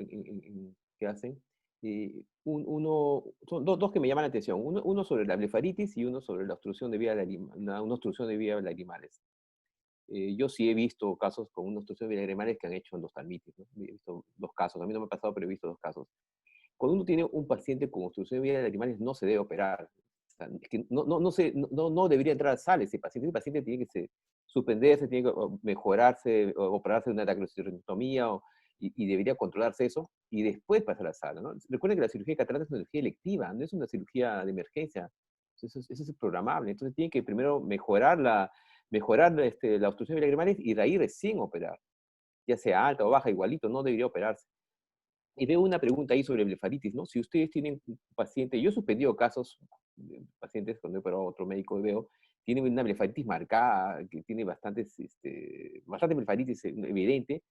que hacen. Son dos que me llaman la atención. Uno sobre la blefaritis y uno sobre la obstrucción de vía una obstrucción de vías lagrimales. Yo sí he visto casos con una obstrucción de vías lagrimales que han hecho endostalmitis, ¿no? He visto dos casos. A mí no me ha pasado, pero he visto dos casos. Cuando uno tiene un paciente con obstrucción de vías lagrimales, no se debe operar. O sea, es que no debería entrar a sala ese paciente. Ese paciente tiene que suspenderse, tiene que mejorarse, o operarse de una traqueostotomía, y debería controlarse eso, y después pasar a la sala, ¿no? Recuerden que la cirugía de catarata es una cirugía electiva, no es una cirugía de emergencia. Eso es programable. Entonces tiene que primero mejorar la obstrucción de vías lagrimales y de ahí recién operar. Ya sea alta o baja, igualito, no debería operarse. Y veo una pregunta ahí sobre blefaritis, ¿no? Si ustedes tienen un paciente, yo he suspendido casos de pacientes cuando he operado a otro médico y veo, tienen una blefaritis marcada, que tiene bastante blefaritis evidente.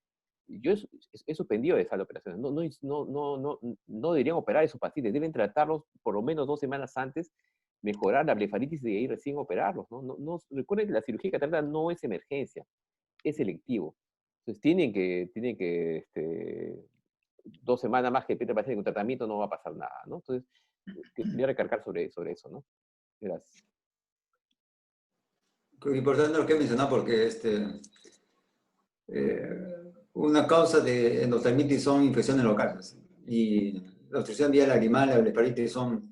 Yo he suspendido esas operaciones. No deberían operar a esos pacientes, deben tratarlos por lo menos 2 semanas antes, mejorar la blefaritis y ahí recién operarlos, ¿no? Recuerden que la cirugía de catarata no es emergencia, es selectivo. Entonces tienen que 2 semanas más que el paciente con tratamiento no va a pasar nada, ¿no? Entonces, quería recargar sobre eso, ¿no? Gracias. Importante lo que he mencionado porque una causa de endoftalmitis son infecciones locales y la obstrucción vía lagrimal y la blefaritis son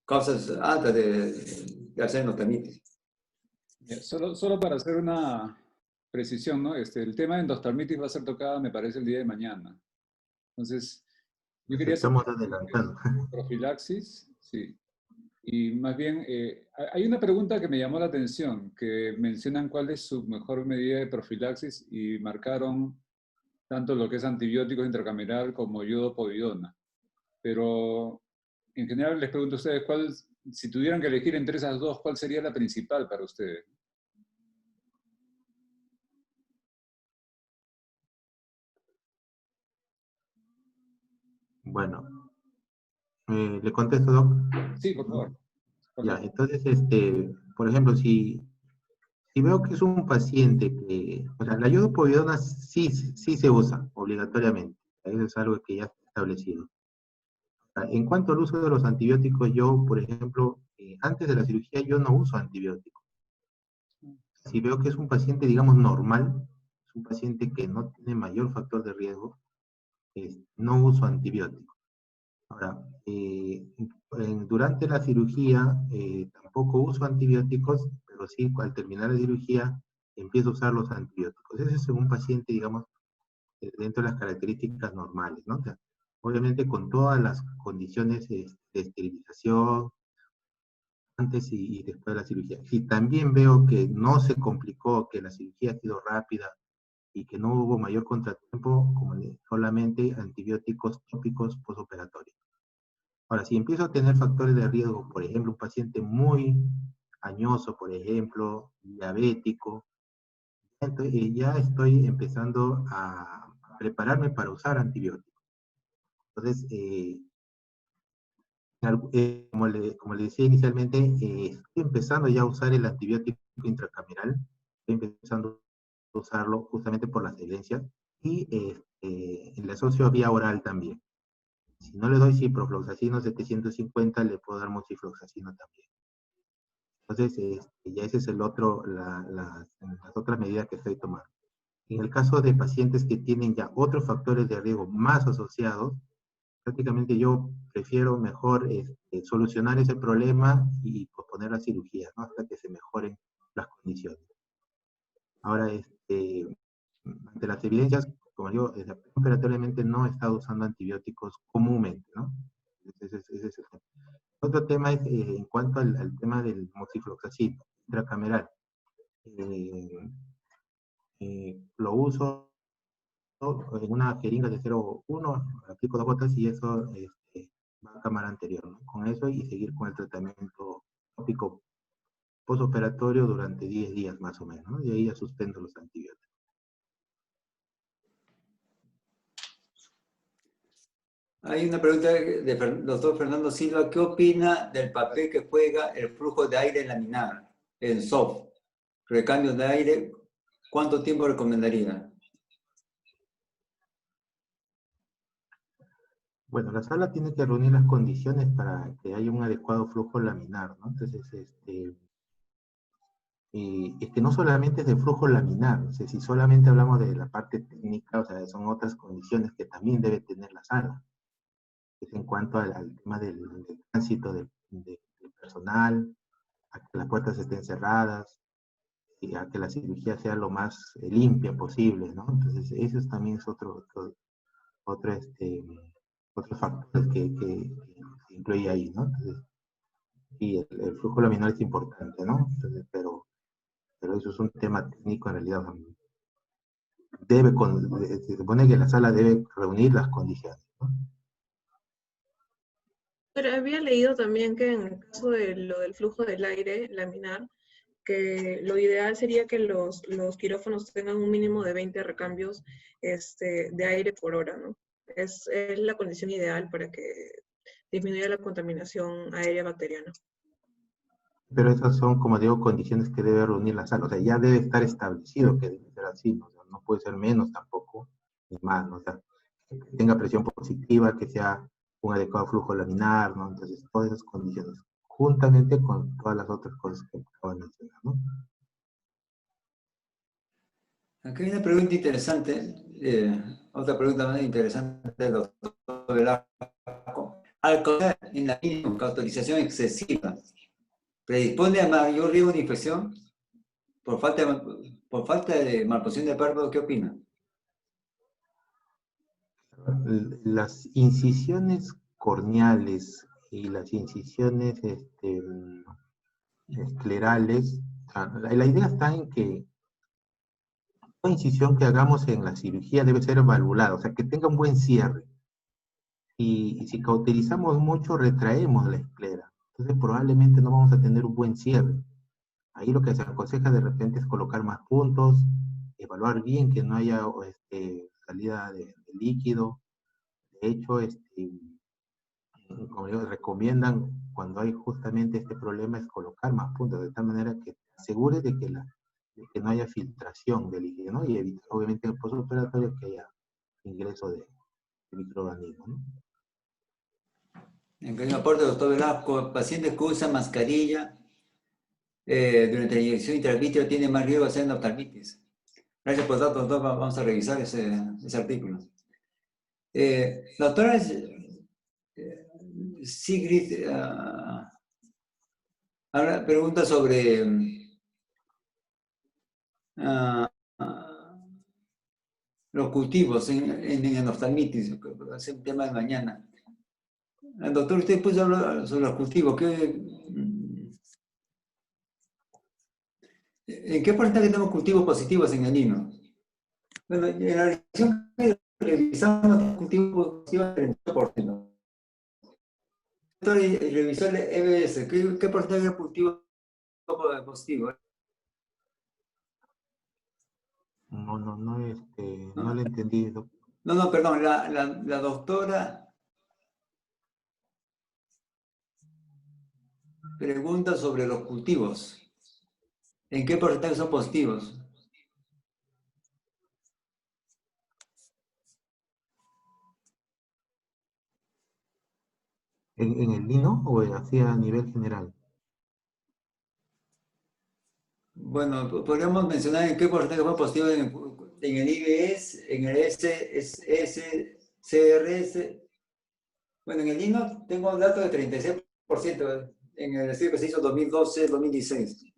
causas altas de hacer endoftalmitis. solo para hacer una precisión, ¿no? El tema de endostalmitis va a ser tocada, me parece, el día de mañana. Entonces, yo quería hacer Estamos adelantando. profilaxis, sí. Y más bien, hay una pregunta que me llamó la atención, que mencionan cuál es su mejor medida de profilaxis y marcaron tanto lo que es antibióticos intracameral como yodopovidona. Pero en general les pregunto a ustedes, si tuvieran que elegir entre esas dos, ¿cuál sería la principal para ustedes? Bueno, ¿le contesto, Doc? Sí, por favor. Ya, entonces, por ejemplo, si veo que es un paciente que, o sea, la yodopovidona sí se usa obligatoriamente. Eso es algo que ya está establecido. En cuanto al uso de los antibióticos, yo, por ejemplo, antes de la cirugía yo no uso antibióticos. Si veo que es un paciente, digamos, normal, es un paciente que no tiene mayor factor de riesgo, no uso antibióticos. Ahora, durante la cirugía tampoco uso antibióticos, pero sí al terminar la cirugía empiezo a usar los antibióticos. Ese es un paciente, digamos, dentro de las características normales, ¿no? O sea, obviamente con todas las condiciones de esterilización antes y después de la cirugía. Si también veo que no se complicó, que la cirugía ha sido rápida y que no hubo mayor contratiempo, solamente antibióticos tópicos postoperatorios. Ahora, si empiezo a tener factores de riesgo, por ejemplo, un paciente muy añoso, por ejemplo, diabético, entonces ya estoy empezando a prepararme para usar antibióticos. Entonces, como le decía inicialmente, estoy empezando ya a usar el antibiótico intracameral, estoy empezando a usarlo justamente por las herencias y le asocio a vía oral también. Si no le doy ciprofloxacino 750, le puedo dar moxifloxacino también. Entonces, ya ese es las otras medidas que estoy tomando. En el caso de pacientes que tienen ya otros factores de riesgo más asociados, prácticamente yo prefiero mejor solucionar ese problema y posponer la cirugía, ¿no? Hasta que se mejoren las condiciones. Ahora, ante las evidencias, como digo, operatoriamente no he estado usando antibióticos comúnmente, ¿no? Ese es el tema. Otro tema es en cuanto al tema del moxifloxacino intracameral. Lo uso en una jeringa de 0,1, aplico 2 gotas y eso va a cámara anterior, ¿no? Con eso y seguir con el tratamiento tópico postoperatorio durante 10 días más o menos, ¿no? Y ahí ya suspendo los antibióticos. Hay una pregunta del doctor Fernando Silva. ¿Qué opina del papel que juega el flujo de aire laminar en soft? Recambio de aire, ¿cuánto tiempo recomendaría? Bueno, la sala tiene que reunir las condiciones para que haya un adecuado flujo laminar, ¿no? Entonces, es que no solamente es de flujo laminar, o sea, si solamente hablamos de la parte técnica, o sea, son otras condiciones que también debe tener la sala. Es en cuanto al tema del tránsito del personal, a que las puertas estén cerradas, y a que la cirugía sea lo más limpia posible, ¿no? Entonces, eso también es otro factor que incluye ahí, ¿no? Entonces, y el flujo laminar es importante, ¿no? Entonces, pero eso es un tema técnico en realidad. Se supone que la sala debe reunir las condiciones, ¿no? Pero había leído también que en el caso de lo del flujo del aire laminar, que lo ideal sería que los quirófanos tengan un mínimo de 20 recambios de aire por hora, ¿no? Es la condición ideal para que disminuya la contaminación aérea bacteriana. Pero esas son, como digo, condiciones que debe reunir la sala. O sea, ya debe estar establecido que debe ser así, ¿no? O sea, no puede ser menos tampoco, ni más, ¿no? O sea, que tenga presión positiva, que sea un adecuado flujo laminar, ¿no? Entonces, todas esas condiciones, juntamente con todas las otras cosas que acabo de mencionar, ¿no? Aquí hay una pregunta interesante, otra pregunta más interesante del doctor Velasco. Al caer en la cauterización excesiva, ¿predispone a mayor riesgo de infección por falta de malposición de párpado? ¿Qué opina? Las incisiones corneales y las incisiones esclerales, la idea está en que la incisión que hagamos en la cirugía debe ser valvulada, o sea, que tenga un buen cierre. Y si cauterizamos mucho, retraemos la esclera. Entonces, probablemente no vamos a tener un buen cierre. Ahí lo que se aconseja de repente es colocar más puntos, evaluar bien que no haya salida de líquido. De hecho, como digo, recomiendan cuando hay justamente este problema es colocar más puntos, de tal manera que asegure de que no haya filtración del líquido, ¿no? Y evitar, obviamente, en el postoperatorio que haya ingreso de microorganismos, ¿no? En el aporte, doctor Velasco, pacientes que usan mascarilla durante la inyección intravítrea tienen más riesgo de hacer endoftalmitis. Gracias por el dato, doctor. Vamos a revisar ese artículo. Doctora Sigrid, ahora pregunta sobre los cultivos en endoftalmitis, va a ser un tema de mañana. Doctor, usted puso hablar sobre los cultivos. ¿En qué porcentaje tenemos cultivos positivos en el lino? Bueno, en la revisión que revisamos cultivos positivos en el 30%. Revisó el EBS. ¿Qué porcentaje de cultivos positivos? No le entendí. No, perdón, la doctora pregunta sobre los cultivos. ¿En qué porcentaje son positivos? ¿En el lino o así a nivel general? Bueno, podríamos mencionar en qué porcentaje fue positivo en el IBS, en el CRS. Bueno, en el lino tengo un dato de 36% en el estudio que se hizo 2012-2016.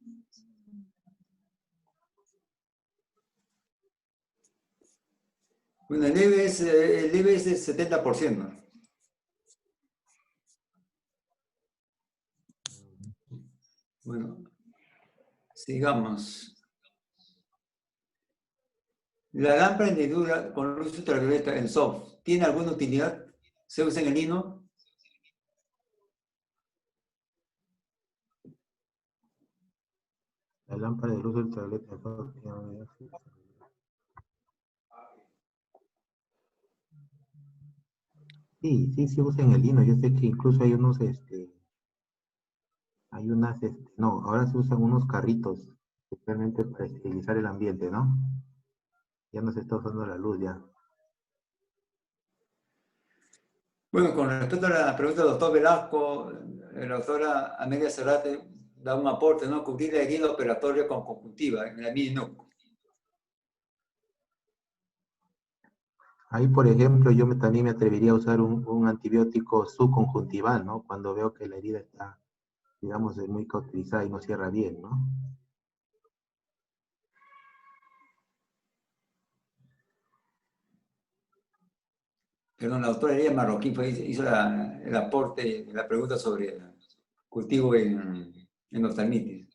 Bueno, el IBS es 70%. Bueno, sigamos. La lámpara hendidura con luz ultravioleta, el SOF, ¿tiene alguna utilidad? ¿Se usa en el lino? La lámpara de luz ultravioleta. Sí, sí, se usa en el lino. Yo sé que incluso hay unos, no, ahora se usan unos carritos, especialmente para esterilizar el ambiente, ¿no? Ya no se está usando la luz, ya. Bueno, con respecto a la pregunta del doctor Velasco, la doctora Amelia Cerate da un aporte, ¿no? Cubrir la herida operatoria con conjuntiva en la MINUC. Ahí, por ejemplo, también me atrevería a usar un antibiótico subconjuntival, ¿no? Cuando veo que la herida está, digamos, muy cauterizada y no cierra bien, ¿no? Perdón, la doctora Elia Marroquín hizo el aporte, la pregunta sobre cultivo en oftalmitis.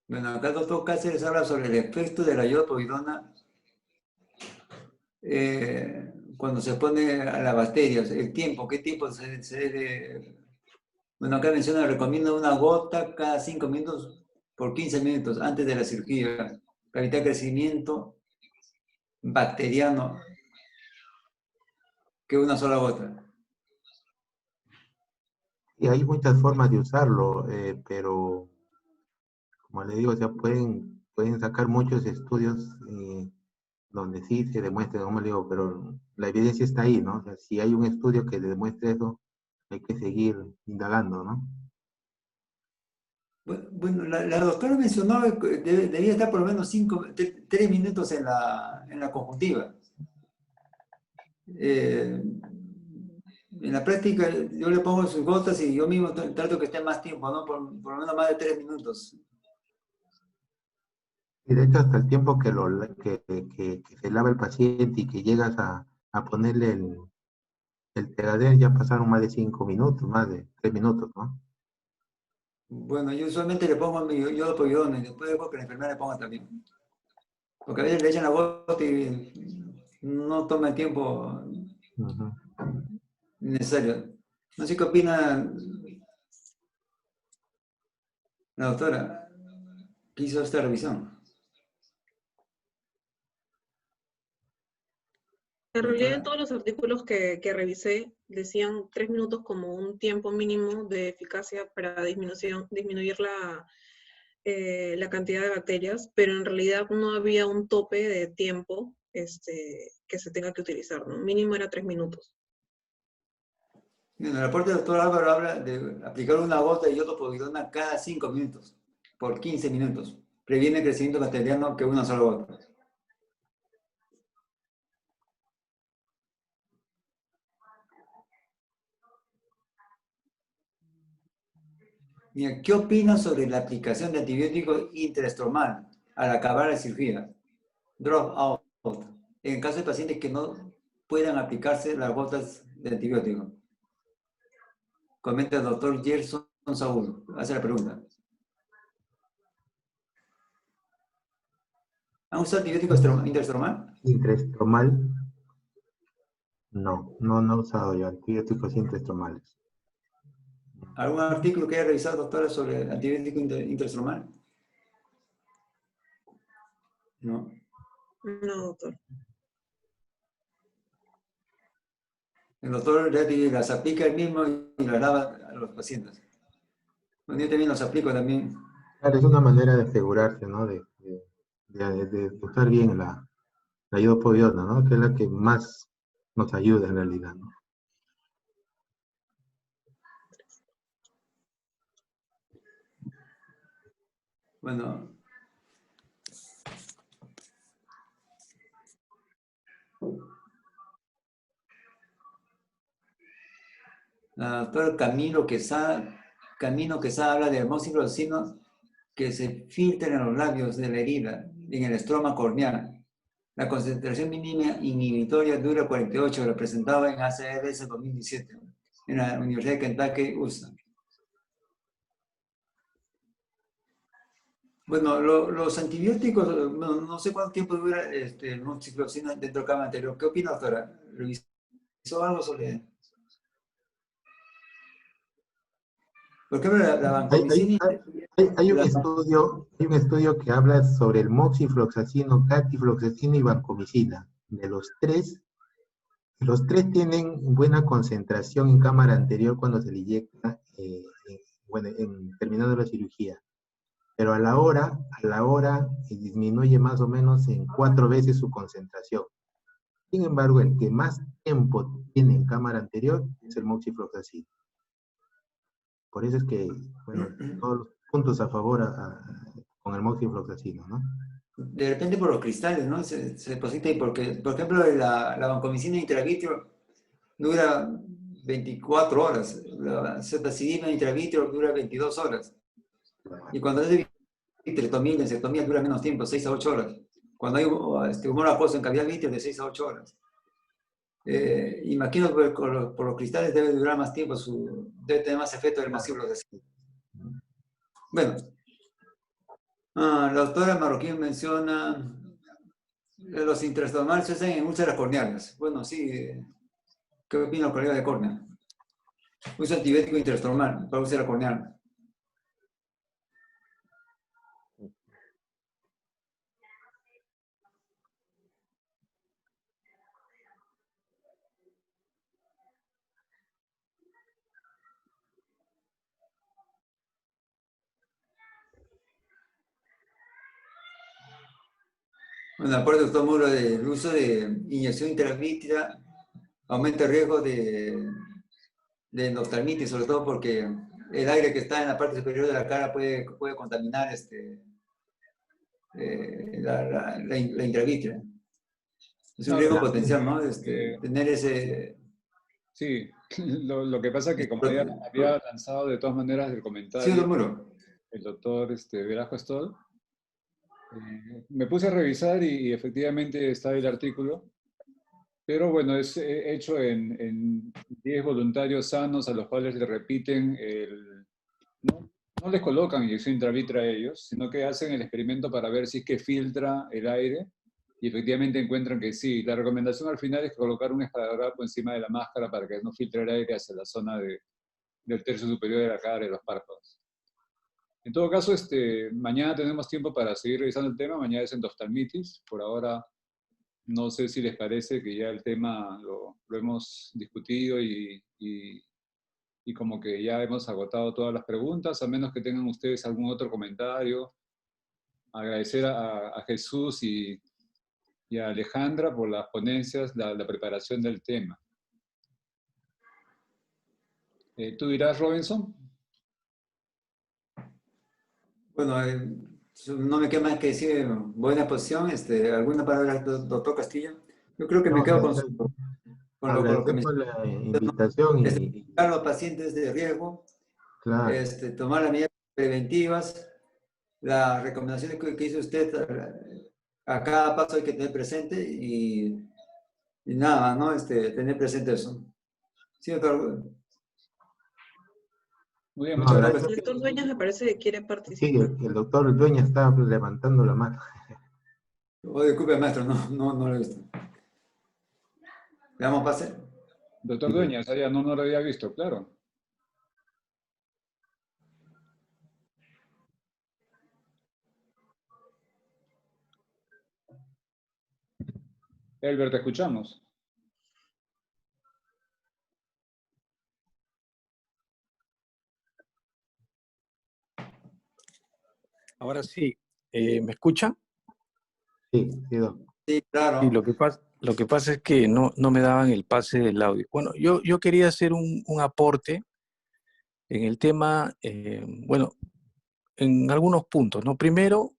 Bueno, acá el doctor Cáceres habla sobre el efecto de la iodopovidona cuando se pone a las bacterias, el tiempo, qué tiempo se debe... Bueno, acá menciona, recomiendo una gota cada 5 minutos por 15 minutos antes de la cirugía para evitar crecimiento bacteriano que una sola gota. Y hay muchas formas de usarlo, pero como le digo, ya pueden sacar muchos estudios donde sí se demuestre, como le digo, pero la evidencia está ahí, ¿no? O sea, si hay un estudio que le demuestre eso, hay que seguir indagando, ¿no? Bueno, la doctora mencionó que debía estar por lo menos 3 minutos en la conjuntiva. En la práctica yo le pongo sus gotas y yo mismo trato que esté más tiempo, ¿no? Por lo menos más de 3 minutos. Y de hecho, hasta el tiempo que se lava el paciente y que llegas a ponerle el Tegader, ya pasaron más de 5 minutos, más de 3 minutos, ¿no? Bueno, yo usualmente le pongo mi iodopovidona y después dejo que la enfermera le ponga también. Porque a veces le echan la gota y no toma el tiempo necesario. No sé qué opina la doctora que hizo esta revisión. En realidad, en todos los artículos que revisé, decían 3 minutos como un tiempo mínimo de eficacia para disminuir la cantidad de bacterias, pero en realidad no había un tope de tiempo que se tenga que utilizar, ¿no? Mínimo era 3 minutos. En el reporte del doctor Álvaro habla de aplicar una gota de iodopovidona cada 5 minutos, por 15 minutos. Previene el crecimiento bacteriano que una sola gota. Mira, ¿qué opinas sobre la aplicación de antibiótico intraestromal al acabar la cirugía? Drop out. En caso de pacientes que no puedan aplicarse las gotas de antibiótico. Comenta el doctor Gerson Saúl. Hace la pregunta. ¿Han usado antibiótico intraestromal? Intraestromal, no he usado yo antibióticos intraestromales. ¿Algún artículo que haya revisado, doctora, sobre antibiótico intraestromal? No. No, doctor. El doctor las aplica él mismo y las lava a los pacientes. Bueno, yo también los aplico también. Claro, es una manera de asegurarse, ¿no? De usar bien la iodopovidona, ¿no? Que es la que más nos ayuda en realidad, ¿no? Bueno. La doctora Camino Quesada habla de amoxicilina que se filtra en los labios de la herida, en el estroma corneal. La concentración mínima inhibitoria dura 48, lo presentaba en ACRS 2017, en la Universidad de Kentucky, USA. Bueno, los antibióticos, no sé cuánto tiempo dura moxifloxacina dentro de cama anterior. ¿Qué opina, doctora? ¿Revisó algo sobre...? Por ejemplo, la vancomicina... Hay un estudio que habla sobre el moxifloxacino, catifloxacino y vancomicina. De los tres tienen buena concentración en cámara anterior cuando se le inyecta, terminando la cirugía. Pero a la hora disminuye más o menos en 4 veces su concentración. Sin embargo, el que más tiempo tiene en cámara anterior es el moxifloxacino. Por eso es que, bueno, todos los puntos a favor con el moxifloxacino, ¿no? De repente por los cristales, ¿no? Se deposita y porque, por ejemplo, la vancomicina intravítrea dura 24 horas, la ceftazidima intravítrea dura 22 horas. Y cuando es de vitrectomía, la enceftomía dura menos tiempo, 6 a 8 horas. Cuando hay humor acuoso en cavidad vítreo, de 6 a 8 horas. Imagino que por los cristales debe durar más tiempo, debe tener más efecto del moxifloxacino. Bueno, la doctora Marroquín menciona los intraestomales se hacen en úlceras corneales. Bueno, sí, ¿qué opinan los colegas de córnea? Uso antibiótico intraestomal para úlcera corneal. Bueno, aparte del doctor Muro, el uso de inyección intravítrea aumenta el riesgo de endoftalmitis, sobre todo porque el aire que está en la parte superior de la cara puede contaminar la intravítrea. Es un riesgo potencial, ¿no? Tener ese... Sí, lo que pasa es que como había lanzado de todas maneras el comentario, sí, doctor Muro, el doctor Velasco Stoll, me puse a revisar y efectivamente está el artículo, pero bueno, es hecho en 10 voluntarios sanos a los cuales le repiten no les colocan inyección intravítrea a ellos, sino que hacen el experimento para ver si es que filtra el aire y efectivamente encuentran que sí. La recomendación al final es colocar un esparadrapo encima de la máscara para que no filtre el aire hacia la zona del tercio superior de la cara y los párpados. En todo caso, mañana tenemos tiempo para seguir revisando el tema. Mañana es endoftalmitis. Por ahora, no sé si les parece que ya el tema lo hemos discutido y como que ya hemos agotado todas las preguntas, a menos que tengan ustedes algún otro comentario. Agradecer a Jesús y a Alejandra por las ponencias, la preparación del tema. ¿Tú dirás, Robinson? bueno, no me queda más que decir buena posición. ¿Alguna palabra, doctor Castillo? Yo creo que me quedo con lo que me la invitación a los pacientes de riesgo, claro. Tomar las medidas preventivas, las recomendaciones que hizo usted, a cada paso hay que tener presente y nada, ¿no? Tener presente eso. Sí, doctor. Muy bien, muchas gracias. El doctor Dueñas me parece que quiere participar. Sí, el doctor Dueñas está levantando la mano. Oh, disculpe, maestro, no lo he visto. ¿Le damos pase? Doctor Dueñas, allá no lo había visto, claro. Elber, te escuchamos. Ahora sí, ¿me escucha? Sí, doctor. Sí, claro. Sí, lo que pasa es que no me daban el pase del audio. Bueno, yo quería hacer un aporte en el tema, bueno, en algunos puntos, ¿no? Primero,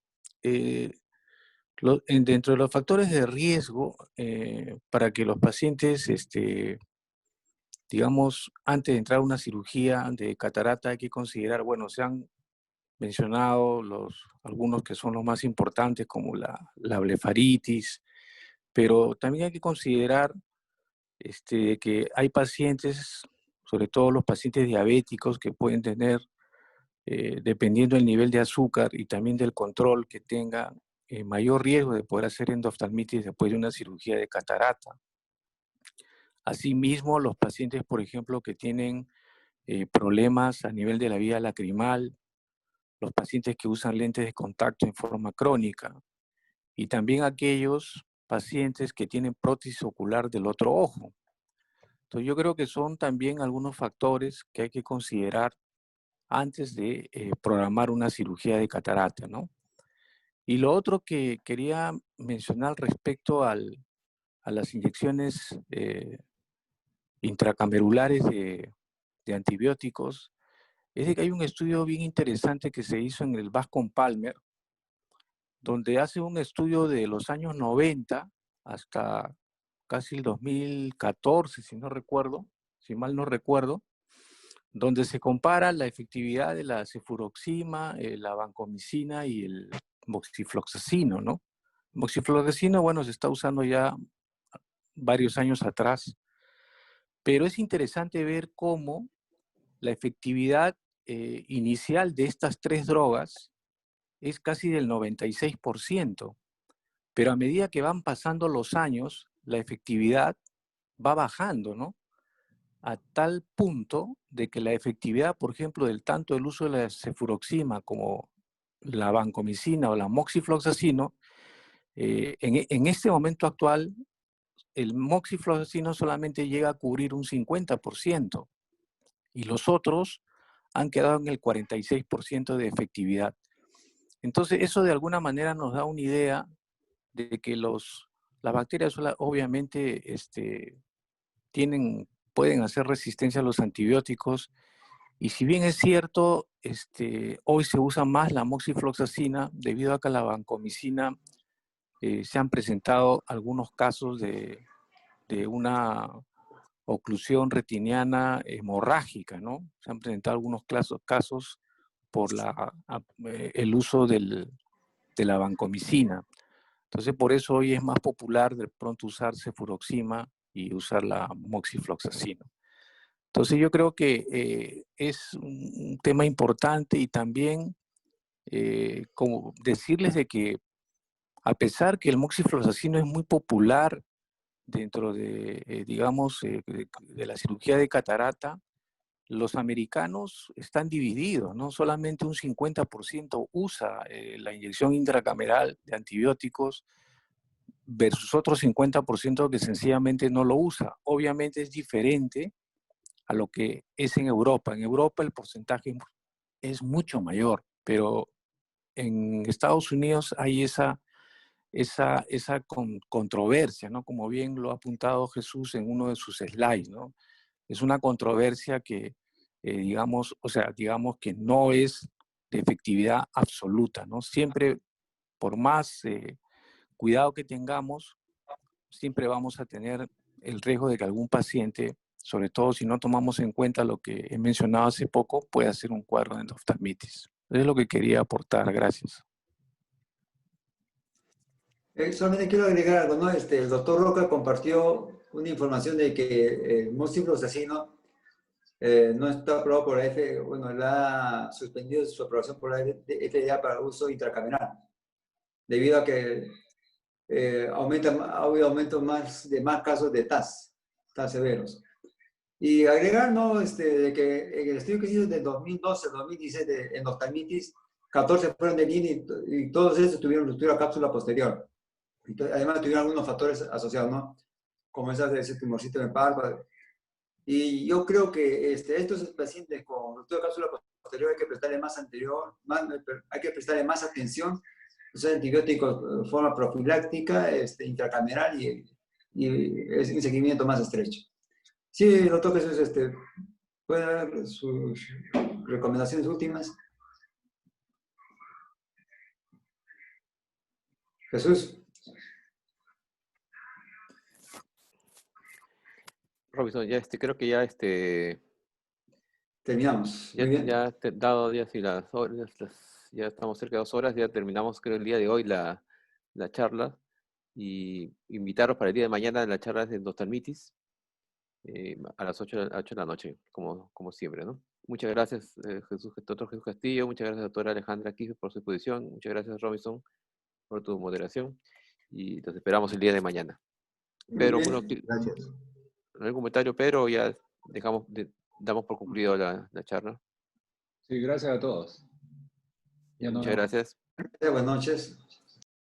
dentro de los factores de riesgo para que los pacientes, digamos, antes de entrar a una cirugía de catarata hay que considerar, bueno, se han mencionado algunos que son los más importantes, como la blefaritis, pero también hay que considerar que hay pacientes, sobre todo los pacientes diabéticos, que pueden tener, dependiendo del nivel de azúcar y también del control que tenga, mayor riesgo de poder hacer endoftalmitis después de una cirugía de catarata. Asimismo, los pacientes, por ejemplo, que tienen problemas a nivel de la vía lacrimal, los pacientes que usan lentes de contacto en forma crónica y también aquellos pacientes que tienen prótesis ocular del otro ojo. Entonces yo creo que son también algunos factores que hay que considerar antes de programar una cirugía de catarata, ¿no? Y lo otro que quería mencionar respecto a las inyecciones intracamerulares de antibióticos es de que hay un estudio bien interesante que se hizo en el Bascom Palmer, donde hace un estudio de los años 90 hasta casi el 2014, si mal no recuerdo, donde se compara la efectividad de la cefuroxima, la vancomicina y el moxifloxacino, ¿no? Moxifloxacino, bueno, se está usando ya varios años atrás, pero es interesante ver cómo la efectividad inicial de estas tres drogas es casi del 96%, pero a medida que van pasando los años, la efectividad va bajando, ¿no? A tal punto de que la efectividad, por ejemplo, del tanto el uso de la cefuroxima como la vancomicina o la moxifloxacino, en este momento actual, el moxifloxacino solamente llega a cubrir un 50% y los otros han quedado en el 46% de efectividad. Entonces, eso de alguna manera nos da una idea de que las bacterias obviamente pueden hacer resistencia a los antibióticos, y si bien es cierto, hoy se usa más la moxifloxacina debido a que la vancomicina se han presentado algunos casos de una oclusión retiniana hemorrágica, ¿no? Se han presentado algunos casos por el uso de la vancomicina. Entonces, por eso hoy es más popular de pronto usar cefuroxima y usar la moxifloxacina. Entonces, yo creo que es un tema importante y también como decirles de que a pesar que el moxifloxacino es muy popular dentro de, digamos, de la cirugía de catarata, los americanos están divididos, ¿no? Solamente un 50% usa la inyección intracameral de antibióticos versus otro 50% que sencillamente no lo usa. Obviamente es diferente a lo que es en Europa. En Europa el porcentaje es mucho mayor, pero en Estados Unidos hay esa controversia, ¿no? Como bien lo ha apuntado Jesús en uno de sus slides, ¿no? Es una controversia que, digamos que no es de efectividad absoluta, ¿no? Siempre, por más cuidado que tengamos, siempre vamos a tener el riesgo de que algún paciente, sobre todo si no tomamos en cuenta lo que he mencionado hace poco, pueda hacer un cuadro de endoftalmitis. Es lo que quería aportar. Gracias. Solamente quiero agregar algo, ¿no? El doctor Roca compartió una información de que el moxifloxacino no está aprobado por la FDA, bueno, él ha suspendido su aprobación por la FDA para uso intracameral, debido a que ha habido aumento de más casos de TAS severos. Y agregar, ¿no? De que en el estudio que se hizo del 2012 al 2016 de endoftalmitis, 14 fueron de línea y todos estos tuvieron ruptura cápsula posterior. Además tuvieron algunos factores asociados, ¿no? Como ese tumorcito en el párpado. Y yo creo que estos pacientes con ruptura de cápsula posterior hay que prestarle hay que prestarle más atención, usar antibióticos de forma profiláctica, intracameral y es un seguimiento más estrecho. Sí, doctor Jesús, ¿puede dar sus recomendaciones últimas? Jesús. Robinson, ya creo que ya terminamos. Muy bien. Ya dado ya, si las horas, ya estamos cerca de 2 horas, ya terminamos creo el día de hoy la charla. y invitarlos para el día de mañana en la charla de endoftalmitis a las 8 de la noche, como siempre, ¿no? Muchas gracias, doctor Jesús Castillo, muchas gracias, doctora Alejandra Quispe, por su exposición, muchas gracias, Robinson, por tu moderación, y los esperamos el día de mañana. Pero, bueno, Gracias. ¿no hay comentario, Pedro? Ya damos por concluido la charla. Sí, gracias a todos. Ya nos Muchas vemos. gracias. Buenas noches.